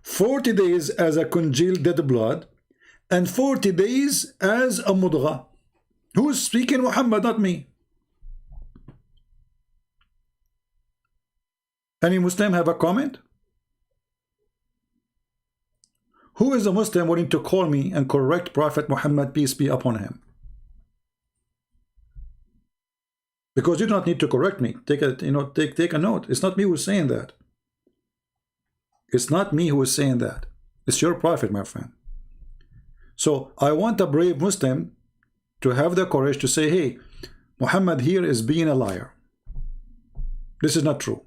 40 days as a congealed dead blood, and 40 days as a mudgha. Who's speaking? Muhammad, not me. Any Muslim have a comment? Who is a Muslim willing to call me and correct Prophet Muhammad, peace be upon him? Because you do not need to correct me. Take a take a note. It's not me who's saying that. It's not me who is saying that. It's your Prophet, my friend. So I want a brave Muslim to have the courage to say, hey, Muhammad here is being a liar. This is not true.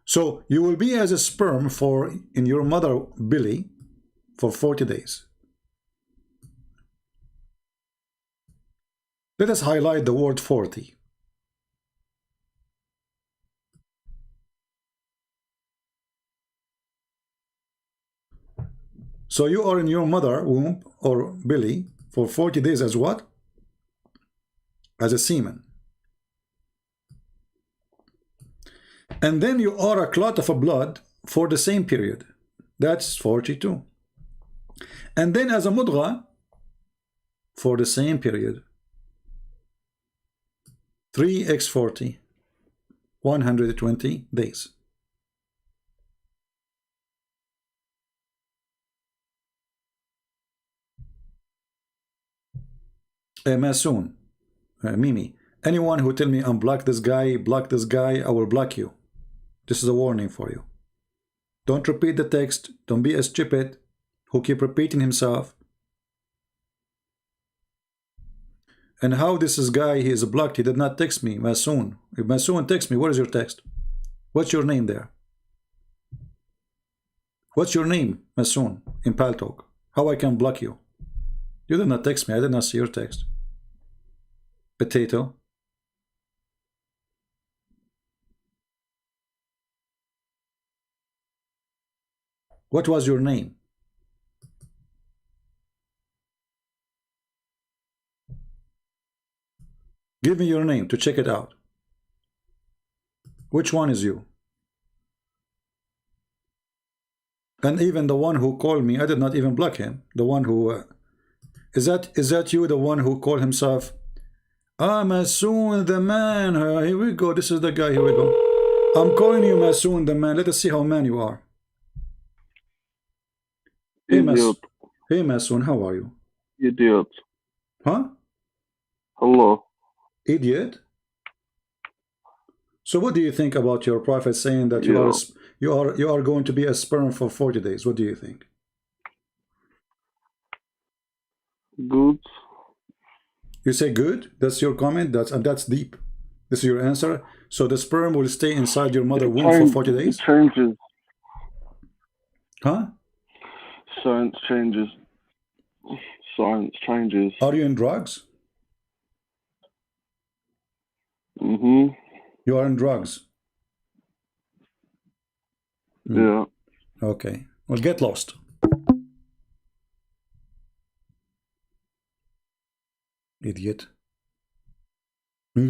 So you will be as a sperm in your mother belly for 40 days. Let us highlight the word 40. So you are in your mother womb or belly for 40 days as what? As a semen. And then you are a clot of a blood for the same period. That's 42. And then as a mudgha for the same period. 3x40, 120 days. Masoon, Mimi, anyone who tell me unblock this guy, I will block you. This is a warning for you. Don't repeat the text. Don't be a stupid who keep repeating himself. And how this is guy, he is blocked, he did not text me, Masoon. If Masoon text me, what is your text? What's your name there? What's your name, Masoon, in Paltalk? How I can block you? You did not text me, I did not see your text. Potato. What was your name? Give me your name to check it out. Which one is you? And even the one who called me, I did not even block him. The one who is that you, the one who called himself Masoon the man? Here we go. This is the guy. Here we go. I'm calling you Masoon the man. Let us see how man you are. Hey, Masoon, how are you? Idiot. Huh? Hello. Idiot? So what do you think about your prophet saying that you are going to be a sperm for 40 days? What do you think? Good. You say good? That's your comment? That's deep. This is your answer? So the sperm will stay inside your mother womb for 40 days? It changes. Huh? Science changes. Science changes. Are you in drugs? Mm-hmm. You are in drugs? Yeah. Okay. Well, get lost. Idiot. So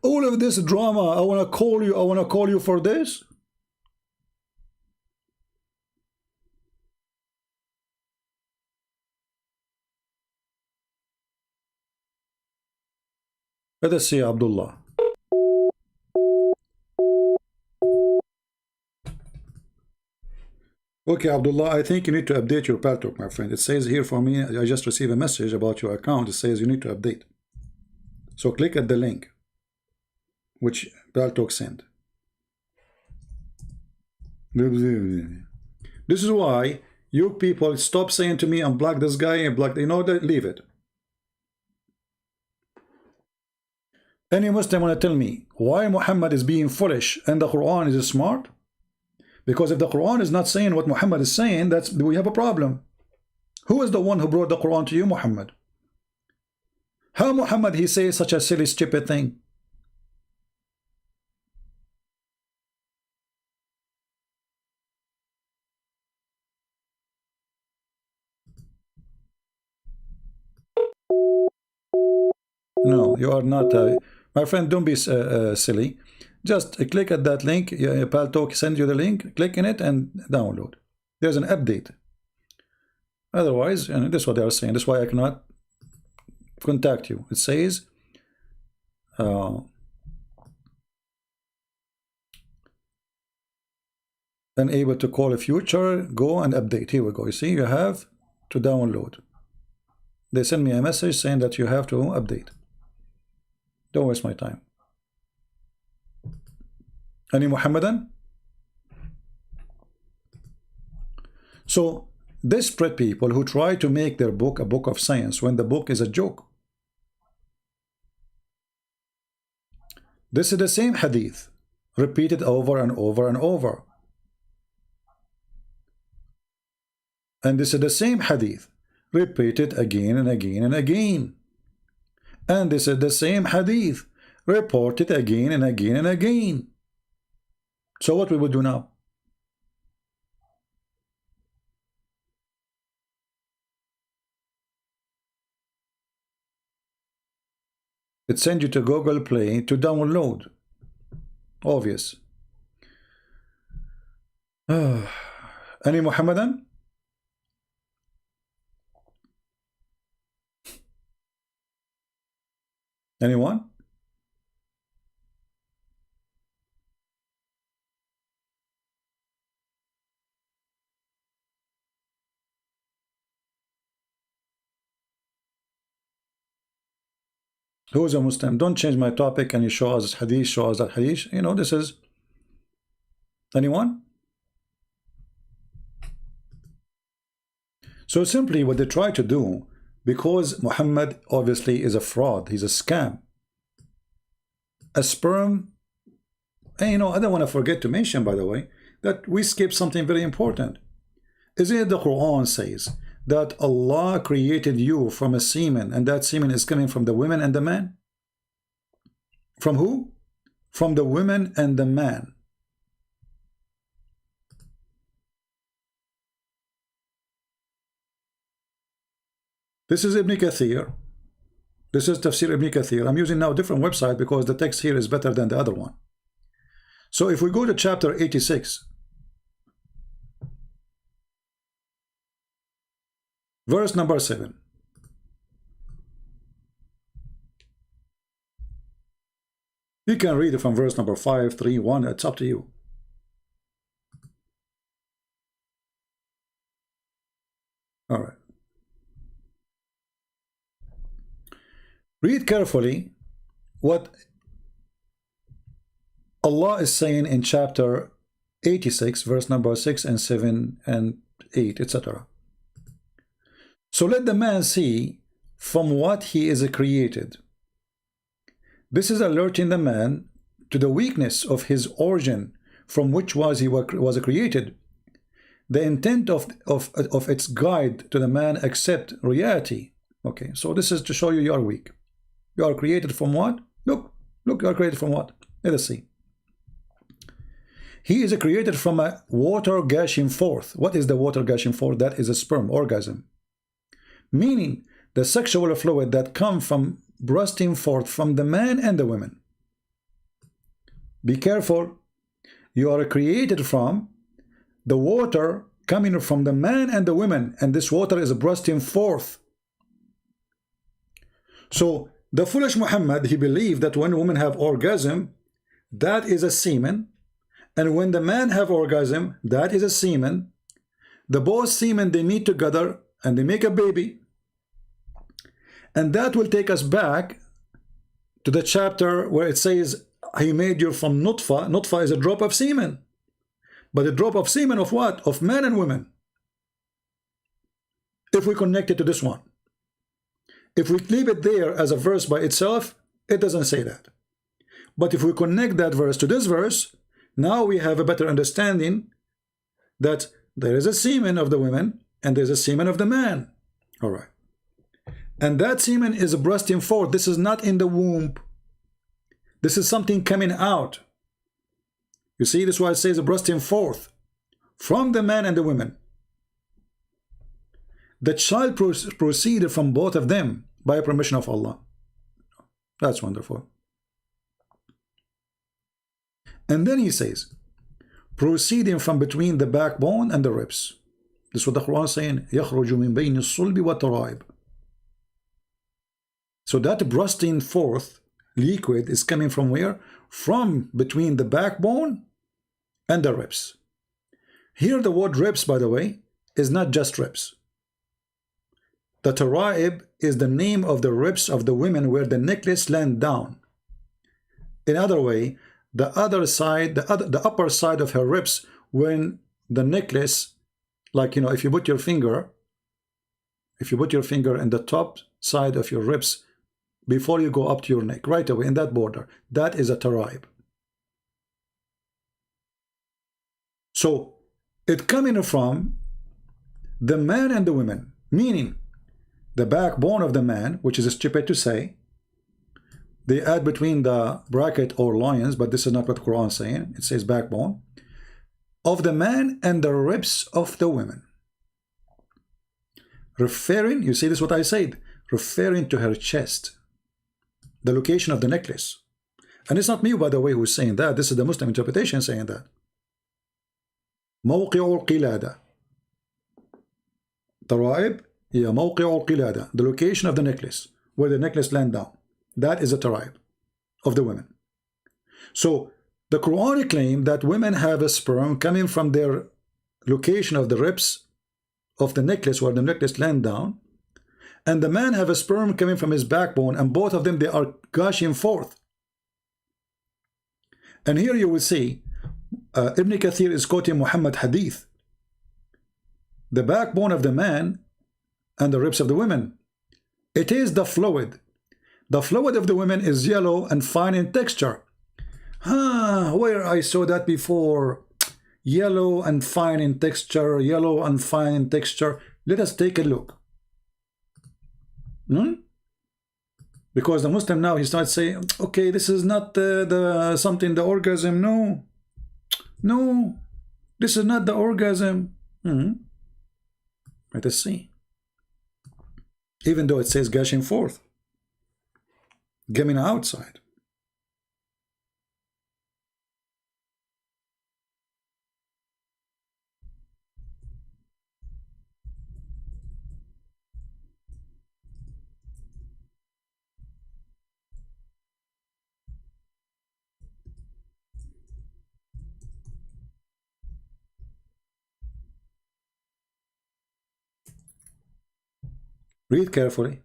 all of this drama, I want to call you for this? Let us see Abdullah. Okay, Abdullah, I think you need to update your Paltalk, my friend. It says here for me, I just received a message about your account. It says you need to update. So click at the link which Paltalk sent. This is why you people stop saying to me, unblock this guy and block, you know that, leave it. Any Muslim want to tell me why Muhammad is being foolish and the Quran is smart? Because if the Quran is not saying what Muhammad is saying, we have a problem. Who is the one who brought the Quran to you, Muhammad? How Muhammad he says such a silly, stupid thing? No, you are not. My friend, don't be silly. Just click at that link. Paltalk send you the link. Click in it and download. There's an update. Otherwise, and this is what they are saying. That's why I cannot contact you. It says unable to call a future, go and update. Here we go. You see, you have to download. They send me a message saying that you have to update. Don't waste my time. Any Mohammedan? So desperate people who try to make their book a book of science when the book is a joke. This is the same hadith repeated over and over and over. And this is the same hadith repeated again and again and again. And this is the same hadith reported again and again and again. So what we would do now? It sends you to Google Play to download. Obvious. Any Mohammedan? Anyone? Who is a Muslim? Don't change my topic and you show us this hadith, show us that hadith. You know, this is... Anyone? So simply what they try to do, because Muhammad obviously is a fraud, he's a scam, a sperm. And you know, I don't want to forget to mention, by the way, that we skip something very important. Isn't it the Quran says that Allah created you from a semen, and that semen is coming from the women and the man? From who? From the women and the man. This is Ibn Kathir. This is Tafsir Ibn Kathir. I'm using now a different website because the text here is better than the other one. So if we go to chapter 86, verse number 7. You can read it from verse number 5, 3, 1. It's up to you. All right. Read carefully what Allah is saying in chapter 86, verse number 6 and 7 and 8, etc. So let the man see from what he is created. This is alerting the man to the weakness of his origin, from which he was created. The intent of its guide to the man accept reality. Okay, so this is to show you are weak. You are created from what? Look, you are created from what? Let us see. He is created from a water gushing forth. What is the water gushing forth? That is a sperm orgasm. Meaning the sexual fluid that comes from bursting forth from the man and the women. Be careful. You are created from the water coming from the man and the women, and this water is bursting forth. So the foolish Muhammad, he believed that when women have orgasm, that is a semen, and when the man have orgasm, that is a semen. The both semen, they meet together and they make a baby, and that will take us back to the chapter where it says he made you from nutfa. Nutfa is a drop of semen, but a drop of semen of what? Of men and women. If we connect it to this one, if we leave it there as a verse by itself, it doesn't say that. But if we connect that verse to this verse, now we have a better understanding that there is a semen of the women and there's a semen of the man. All right. And that semen is bursting forth. This is not in the womb. This is something coming out. You see, this is why it says bursting forth from the man and the women. The child proceeded from both of them by permission of Allah. That's wonderful. And then he says, proceeding from between the backbone and the ribs. This is what the Quran is saying. يَخْرُجُ مِنْ بَيْنِ الصُّلْبِ وَالتَّرَائِبِ. So that bursting forth liquid is coming from where? From between the backbone and the ribs. Here the word ribs, by the way, is not just ribs. The taraib is the name of the ribs of the women where the necklace land down. In other way, the other side, the upper side of her ribs, when the necklace, like, you know, if you put your finger in the top side of your ribs before you go up to your neck, right away in that border, that is a taraib. So it coming from the man and the women, meaning the backbone of the man, which is stupid to say. They add between the bracket or loins, but this is not what the Quran is saying. It says backbone of the man and the ribs of the women. Referring, you see this what I said, referring to her chest, the location of the necklace. And it's not me, by the way, who's saying that. This is the Muslim interpretation saying that. موقع القلادة. ترائب هي موقع القلادة, the location of the necklace, where the necklace land down. That is a taraib of the women. So the Quran claims that women have a sperm coming from their location of the ribs of the necklace, where the necklace land down, and the man have a sperm coming from his backbone, and both of them, they are gushing forth. And here you will see Ibn Kathir is quoting Muhammad hadith. The backbone of the man and the ribs of the women, it is the fluid. The fluid of the women is yellow and fine in texture. Where I saw that before. Yellow and fine in texture, yellow and fine in texture. Let us take a look. Because the Muslim now, he starts saying, okay, this is not the orgasm. No, this is not the orgasm. Let us see. Even though it says gushing forth, coming outside. Read carefully.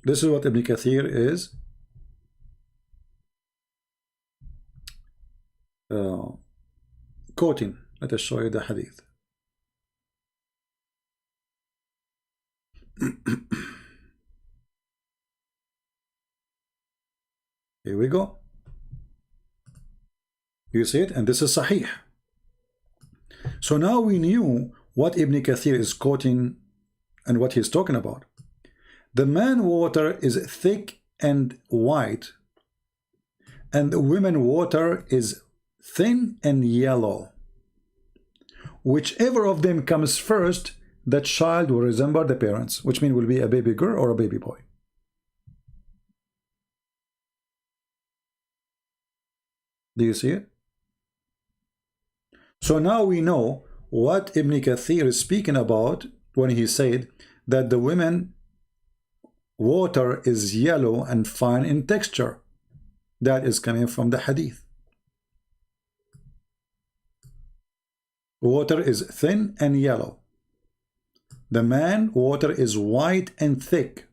This is what Ibn Kathir is quoting. Let us show you the hadith. Here we go. You see it? And this is Sahih. So now we knew what Ibn Kathir is quoting and what he's talking about. The man water is thick and white, and the women water is thin and yellow. Whichever of them comes first, the child will resemble the parents, which means will be a baby girl or a baby boy. Do you see it? So now we know what Ibn Kathir is speaking about when he said that the women water is yellow and fine in texture. That is coming from the hadith. Water is thin and yellow. The man water is white and thick.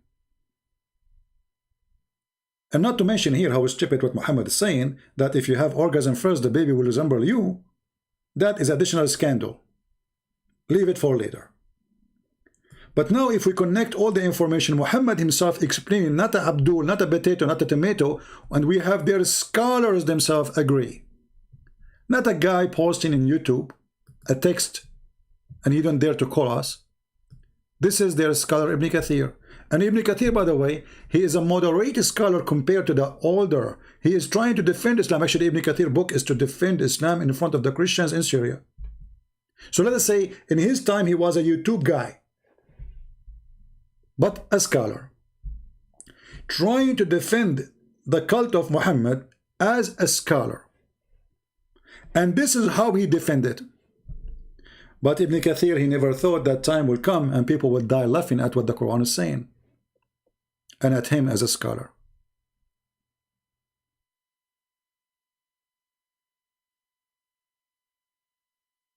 And not to mention here how stupid what Muhammad is saying, that if you have orgasm first, the baby will resemble you. That is additional scandal. Leave it for later. But now if we connect all the information, Muhammad himself explaining, not a Abdul, not a potato, not a tomato, and we have their scholars themselves agree. Not a guy posting in YouTube a text and he don't dare to call us. This is their scholar Ibn Kathir. And Ibn Kathir, by the way, he is a moderate scholar compared to the older. He is trying to defend Islam. Actually, Ibn Kathir's book is to defend Islam in front of the Christians in Syria. So let us say in his time he was a YouTube guy, but a scholar, trying to defend the cult of Muhammad as a scholar. And this is how he defended. But Ibn Kathir, he never thought that time will come and people will die laughing at what the Quran is saying. and at him as a scholar.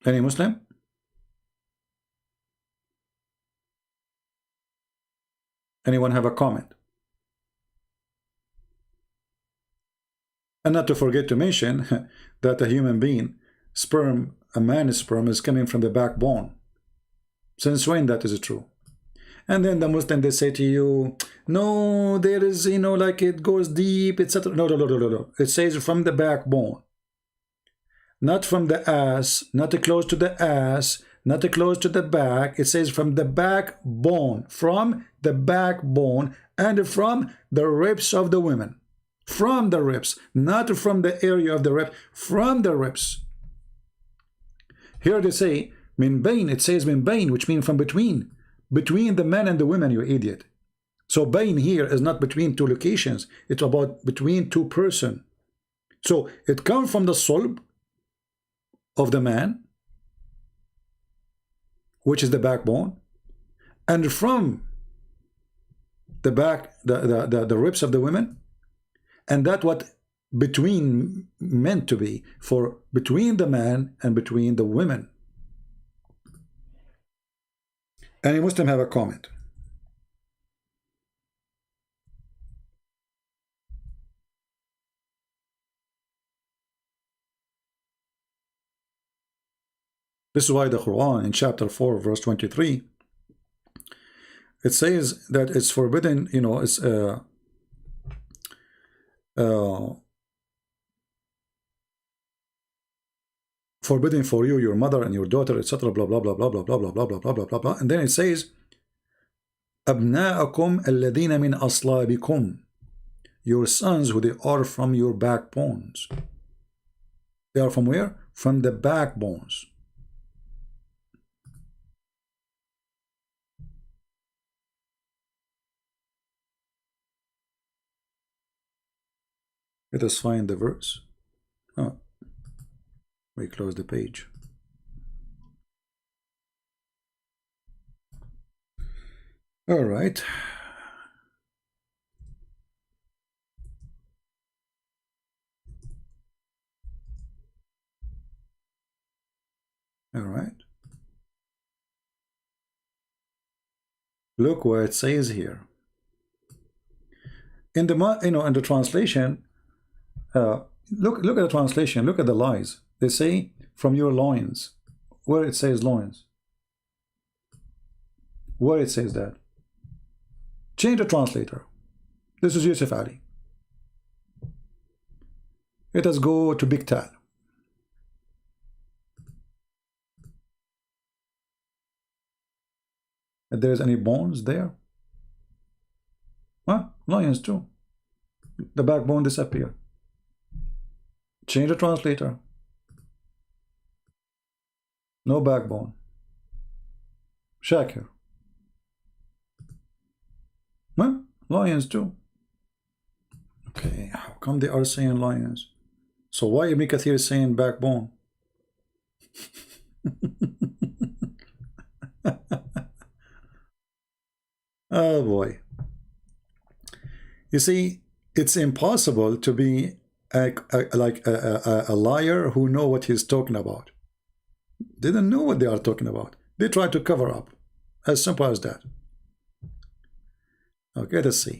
Any Muslim? Anyone have a comment? And not to forget to mention that a human being, sperm, a man's sperm is coming from the backbone. Since when that is true? And then the Muslim, they say to you, no, there is, you know, like it goes deep, etc. No, no, no, no, no, no. It says from the backbone. Not from the ass, not close to the ass, not close to the back. It says from the backbone, from the backbone, and from the ribs of the women. From the ribs, not from the area of the rib, from the ribs. Here they say, min bain, it says min bain, which means from between the men and the women, you idiot. So bain here is not between two locations, it's about between two persons. So it comes from the sulb of the man, which is the backbone, and from the back, the ribs of the women. And that what between meant to be, for between the man and between the women. Any Muslim have a comment? This is why the Quran in chapter 4 verse 23, it says that it's forbidden, you know, it's forbidden for you, your mother and your daughter, etc. Blah blah blah blah blah blah blah blah blah blah blah blah blah. And then it says, أبناءكم الذين من أصلابكم, your sons who they are from your backbones. They are from where? From the backbones. Let us find the verse. Oh, we close the page. All right. All right. Look what it says here. In the in the translation, look at the translation. Look at the lies. They say from your loins. Where it says loins. Where it says that. Change the translator. This is Yusuf Ali. Let us go to Big Tal. If there is any bones there. Huh? Lions too. The backbone disappear. Change the translator. No backbone. Shakir. Huh? Lions too. Okay, how come they are saying lions? So why Ibn Kathir is saying backbone? Oh boy. You see, it's impossible to be a liar who know what he's talking about. They don't know what they are talking about. They try to cover up. As simple as that. Okay, let's see.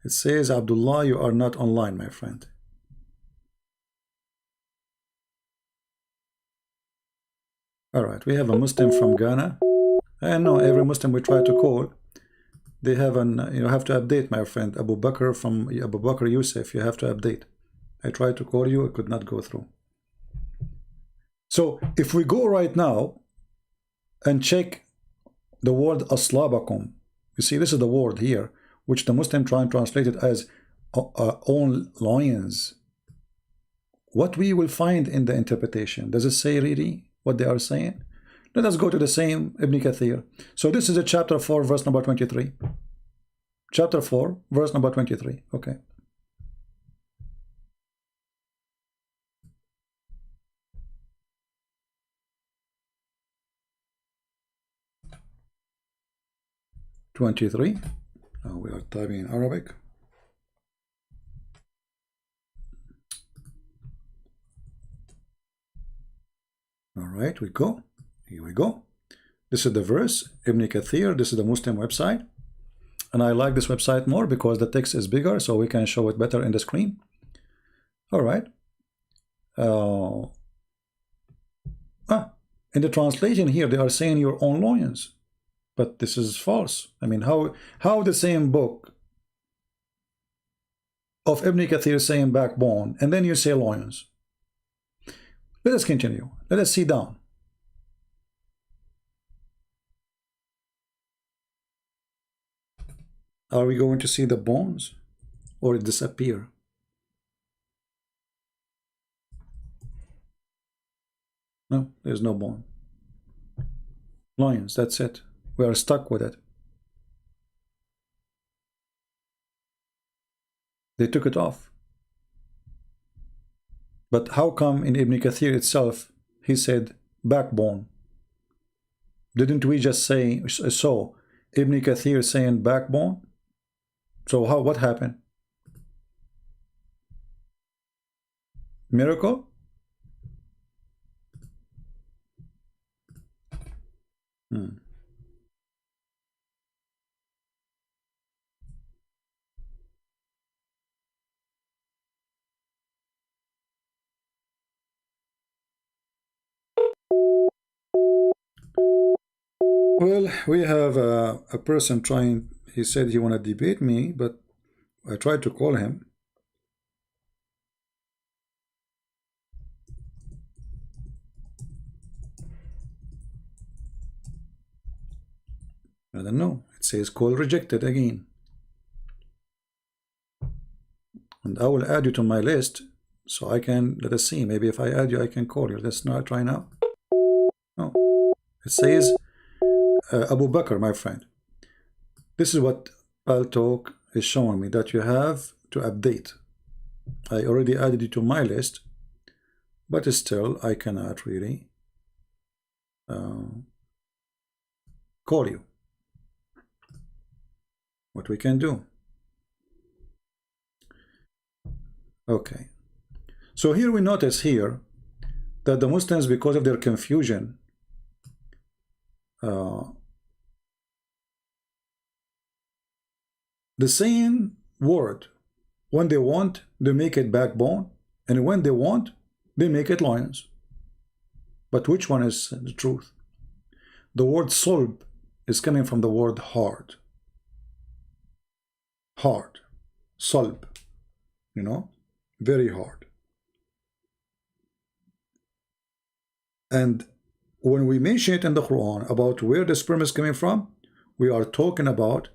It says, Abdullah, you are not online, my friend. All right, we have a Muslim from Ghana. And no, every Muslim we try to call, they have an, you have to update, my friend. Abu Bakr from Abu Bakr Yusuf, you have to update. I tried to call you, it could not go through. So if we go right now and check the word aslabakum, you see this is the word here, which the Muslim try and translate it as own lions. What we will find in the interpretation, does it say really what they are saying? Let us go to the same Ibn Kathir. So this is a chapter 4 verse number 23. Chapter 4 verse number 23. Okay. 23. Now we are typing in Arabic. All right, we go. Here we go. This is the verse, Ibn Kathir. This is the Muslim website. And I like this website more because the text is bigger, so we can show it better in the screen. All right. In the translation here, they are saying your own loins. But this is false. I mean, how the same book of Ibn Kathir saying backbone, and then you say loins? Let us continue. Let us see down. Are we going to see the bones or it disappear? No, there's no bone. Loins, that's it. We are stuck with it. They took it off. But how come in Ibn Kathir itself he said backbone? Didn't we just say so? Ibn Kathir saying backbone? So what happened? Miracle? Well, we have a person trying. He said he want to debate me, but I tried to call him. I don't know. It says call rejected again. And I will add you to my list so I can, let us see, maybe if I add you I can call you. Let's not try now. No. It says Abu Bakr, my friend. This is what Paltalk is showing me, that you have to update. I already added you to my list, but still I cannot really call you. What we can do? Okay. So here we notice here that the Muslims, because of their confusion, the same word, when they want, they make it backbone, and when they want, they make it loins. But which one is the truth? The word sulb is coming from the word hard. Hard. Sulb. You know? Very hard. And when we mention it in the Quran about where the sperm is coming from, we are talking about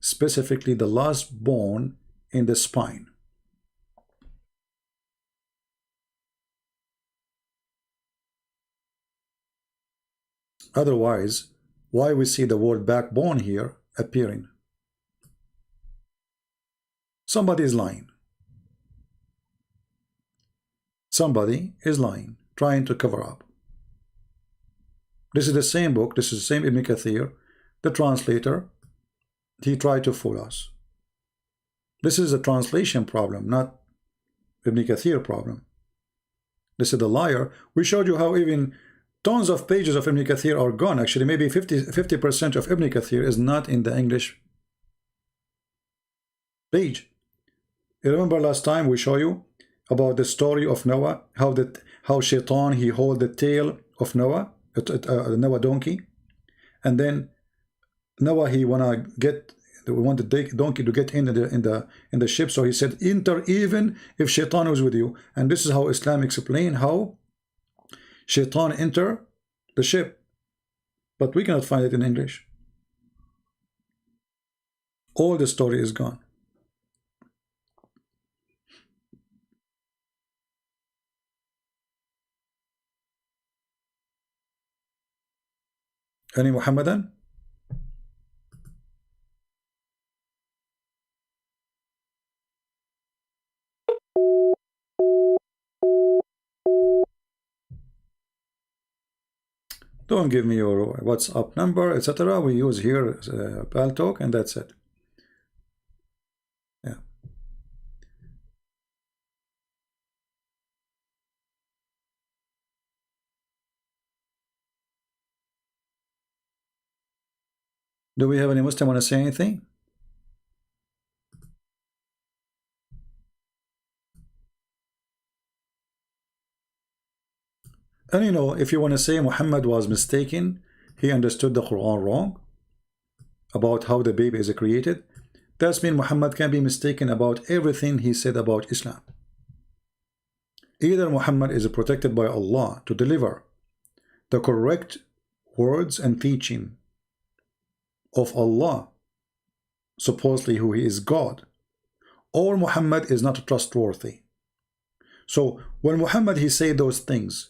specifically the last bone in the spine. Otherwise, why we see the word backbone here appearing? Somebody is lying. Somebody is lying, trying to cover up. This is the same book, this is the same Ibn Kathir, the translator, he tried to fool us. This is a translation problem, not Ibn Kathir problem. This is the liar. We showed you how even tons of pages of Ibn Kathir are gone. Actually, maybe 50% of Ibn Kathir is not in the English page. You remember last time we showed you about the story of Noah, how Shaitan, he hold the tail of Noah, Noah donkey, and then Noah, he want the donkey to get in the ship, so he said enter even if Shaitan was with you. And this is how Islam explain how Shaitan enter the ship, but we cannot find it in English. All the story is gone. Any Muhammadan? Don't give me your WhatsApp number, etc. We use here Paltalk, and that's it. Yeah. Do we have any Muslim want to say anything? And you know, if you want to say Muhammad was mistaken, he understood the Quran wrong about how the baby is created, that means Muhammad can be mistaken about everything he said about Islam. Either Muhammad is protected by Allah to deliver the correct words and teaching of Allah, supposedly who he is God, or Muhammad is not trustworthy. So when Muhammad he said those things,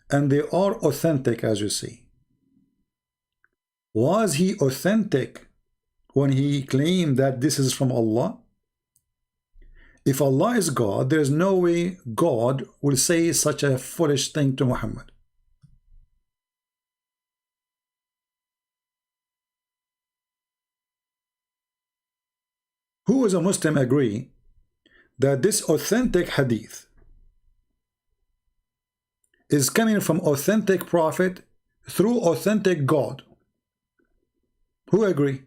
and they are authentic, as you see, was he authentic when he claimed that this is from Allah? If Allah is God, there is no way God will say such a foolish thing to Muhammad. Who is a Muslim agree that this authentic hadith is coming from authentic prophet through authentic God? Who agree?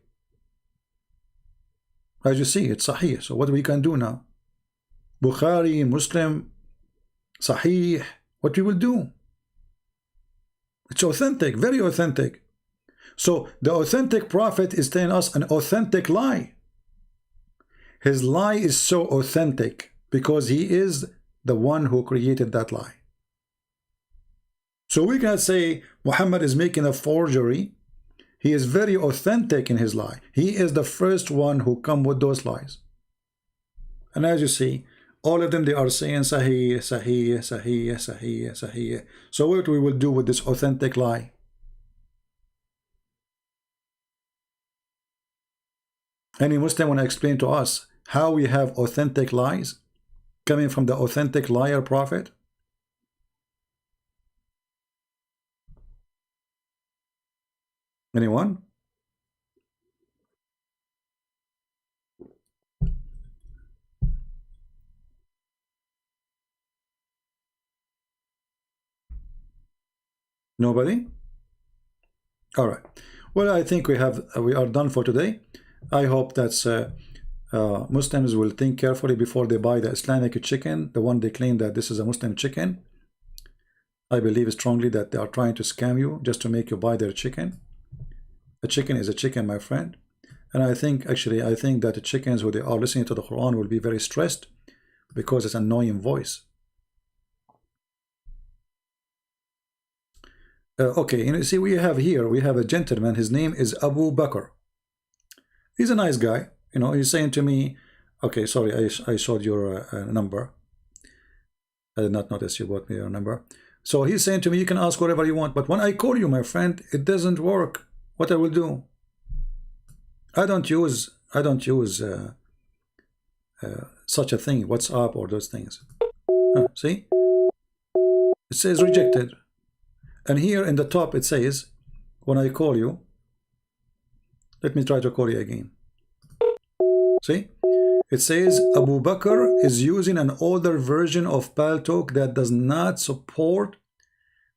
As you see, it's Sahih. So what we can do now? Bukhari, Muslim, Sahih, what we will do? It's authentic, very authentic. So the authentic prophet is telling us an authentic lie. His lie is so authentic because he is the one who created that lie. So we can say Muhammad is making a forgery. He is very authentic in his lie. He is the first one who come with those lies. And as you see, all of them, they are saying Sahih, Sahih, Sahih, Sahih, Sahih. So what we will do with this authentic lie? Any Muslim want to explain to us how we have authentic lies coming from the authentic liar prophet? Anyone? Nobody? All right. Well, I think we are done for today. I hope that Muslims will think carefully before they buy the Islamic chicken, the one they claim that this is a Muslim chicken. I believe strongly that they are trying to scam you just to make you buy their chicken. A chicken is a chicken, my friend. And I think that the chickens who they are listening to the Quran will be very stressed because it's an annoying voice. Okay, you see, we have a gentleman. His name is Abu Bakr. He's a nice guy. You know, he's saying to me, okay, sorry, I showed your number. I did not notice you bought me your number. So he's saying to me, you can ask whatever you want, but when I call you, my friend, it doesn't work. What I will do? I don't use such a thing, WhatsApp or those things. See, it says rejected, and here in the top it says, when I call you, let me try to call you again. See, it says Abu Bakr is using an older version of Paltalk that does not support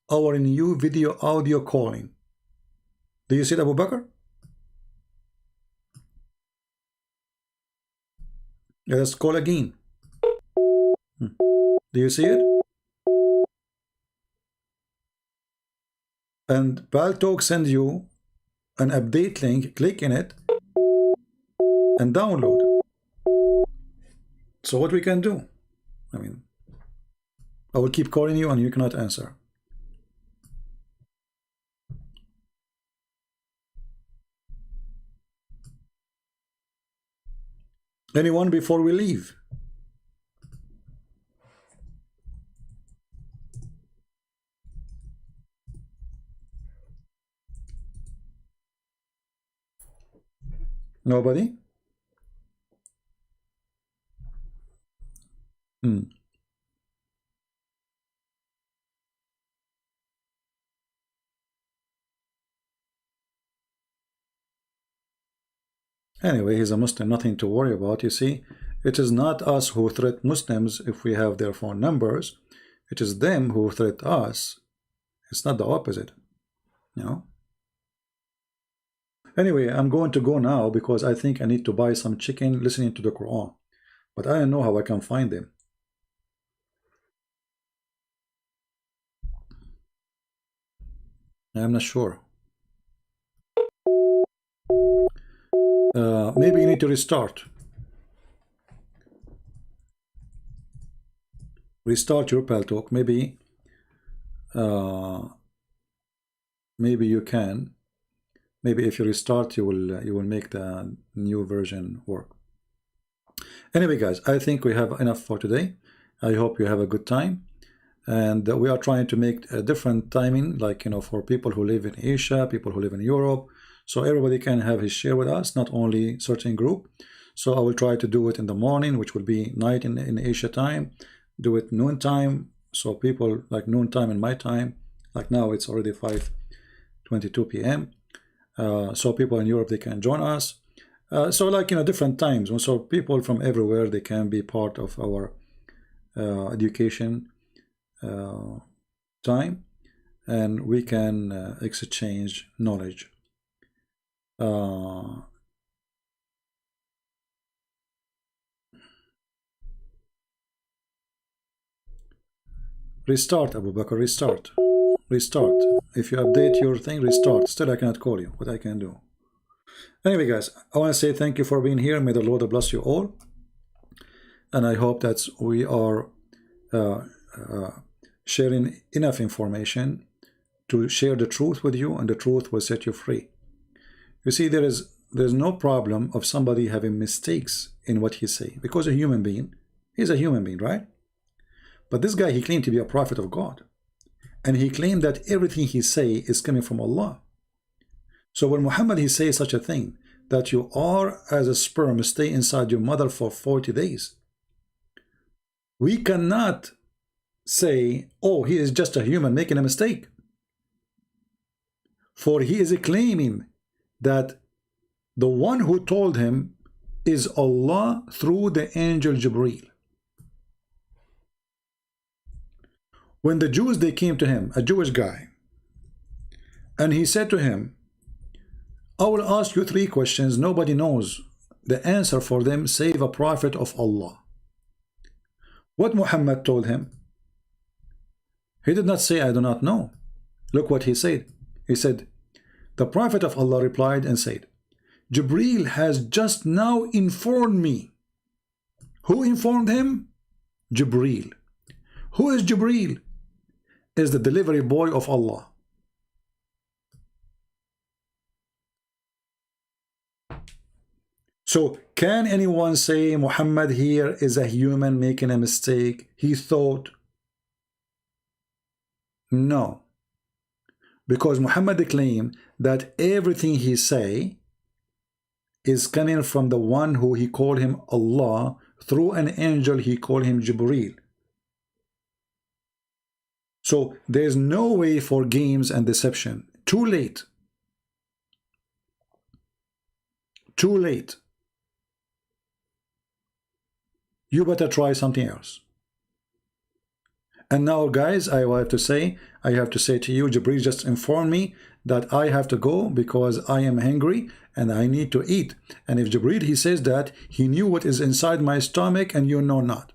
our new video audio calling. Do you see it, Abu Bakr? Let's call again. Do you see it? And Paltalk sends you an update link, click in it and download. So what we can do? I mean, I will keep calling you and you cannot answer. Anyone before we leave? Nobody? Anyway, he's a Muslim, nothing to worry about. You see, it is not us who threat Muslims if we have their phone numbers. It is them who threat us. It's not the opposite. You know? Anyway, I'm going to go now because I think I need to buy some chicken listening to the Quran. But I don't know how I can find them. I'm not sure. Maybe you need to restart. Restart your Paltalk. Maybe you can. Maybe if you restart, you will make the new version work. Anyway, guys, I think we have enough for today. I hope you have a good time. And we are trying to make a different timing, like, you know, for people who live in Asia, people who live in Europe, so everybody can have his share with us, not only certain group. So I will try to do it in the morning, which will be night in Asia time, do it noon time, so people like noon time in my time, like now it's already 5:22 p.m. So people in Europe, they can join us. So like, you know, different times, so people from everywhere, they can be part of our education time, and we can exchange knowledge. Restart, Abu Bakr, restart. If you update your thing, restart. Still I cannot call you. What I can do. Anyway, guys, I want to say thank you for being here. May the Lord bless you all, and I hope that we are sharing enough information to share the truth with you, and the truth will set you free. You see, there's no problem of somebody having mistakes in what he say, because a human being, he's a human being, right? But this guy, he claimed to be a prophet of God, and he claimed that everything he say is coming from Allah. So when Muhammad, he says such a thing, that you are as a sperm stay inside your mother for 40 days, we cannot say, oh, he is just a human making a mistake. For he is claiming that the one who told him is Allah through the angel Jibreel. When the Jews, they came to him, a Jewish guy, and he said to him, I will ask you 3 questions. Nobody knows the answer for them save a prophet of Allah. What Muhammad told him? He did not say, I do not know. Look what he said. He said, the prophet of Allah replied and said, Jibreel has just now informed me. Who informed him? Jibreel. Who is Jibreel? Is the delivery boy of Allah. So can anyone say Muhammad here is a human making a mistake? He thought. No. Because Muhammad claimed that everything he say is coming from the one who he called him Allah through an angel he called him Jibreel. So there's no way for games and deception. Too late. Too late. You better try something else. And now, guys, I have to say to you, Jibreel just informed me that I have to go because I am hungry and I need to eat. And if Jibreel, he says that he knew what is inside my stomach and you know not.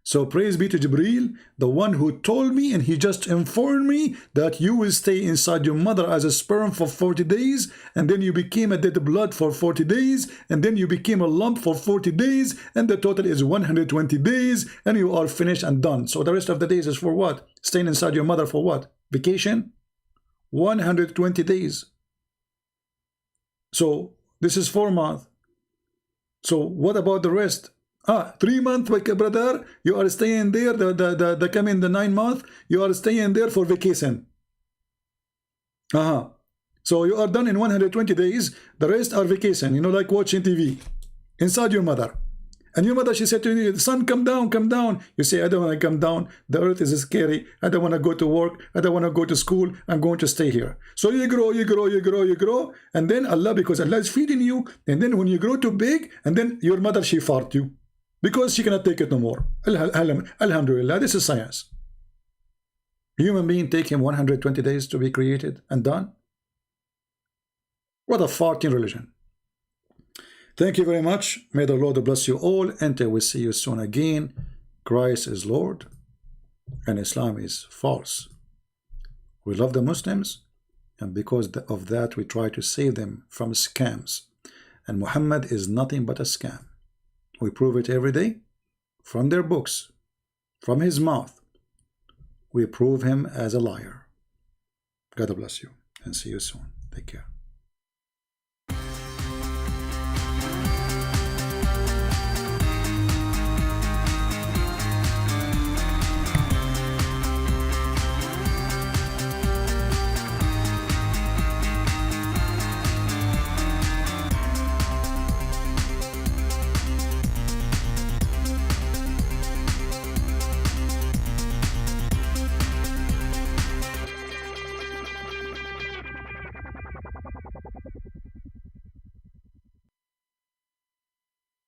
So praise be to Jibreel, the one who told me, and he just informed me that you will stay inside your mother as a sperm for 40 days, and then you became a dead blood for 40 days, and then you became a lump for 40 days, and the total is 120 days, and you are finished and done. So the rest of the days is for what? Staying inside your mother for what? Vacation? 120 days. So this is 4 months. So what about the rest? 3 months, brother, you are staying there, the coming the 9 months, you are staying there for vacation. So you are done in 120 days, the rest are vacation, you know, like watching TV, inside your mother. And your mother, she said to you, son, come down, come down. You say, I don't want to come down. The earth is scary. I don't want to go to work. I don't want to go to school. I'm going to stay here. So you grow, you grow, you grow, you grow. And then Allah, because Allah is feeding you. And then when you grow too big, and then your mother, she fart you. Because she cannot take it no more. Alhamdulillah, this is science. Human being take him 120 days to be created and done. What a farting religion. Thank you very much. May the Lord bless you all. Until we see you soon again. Christ is Lord and Islam is false. We love the Muslims, and because of that we try to save them from scams. And Muhammad is nothing but a scam. We prove it every day from their books, from his mouth. We prove him as a liar. God bless you and see you soon. Take care.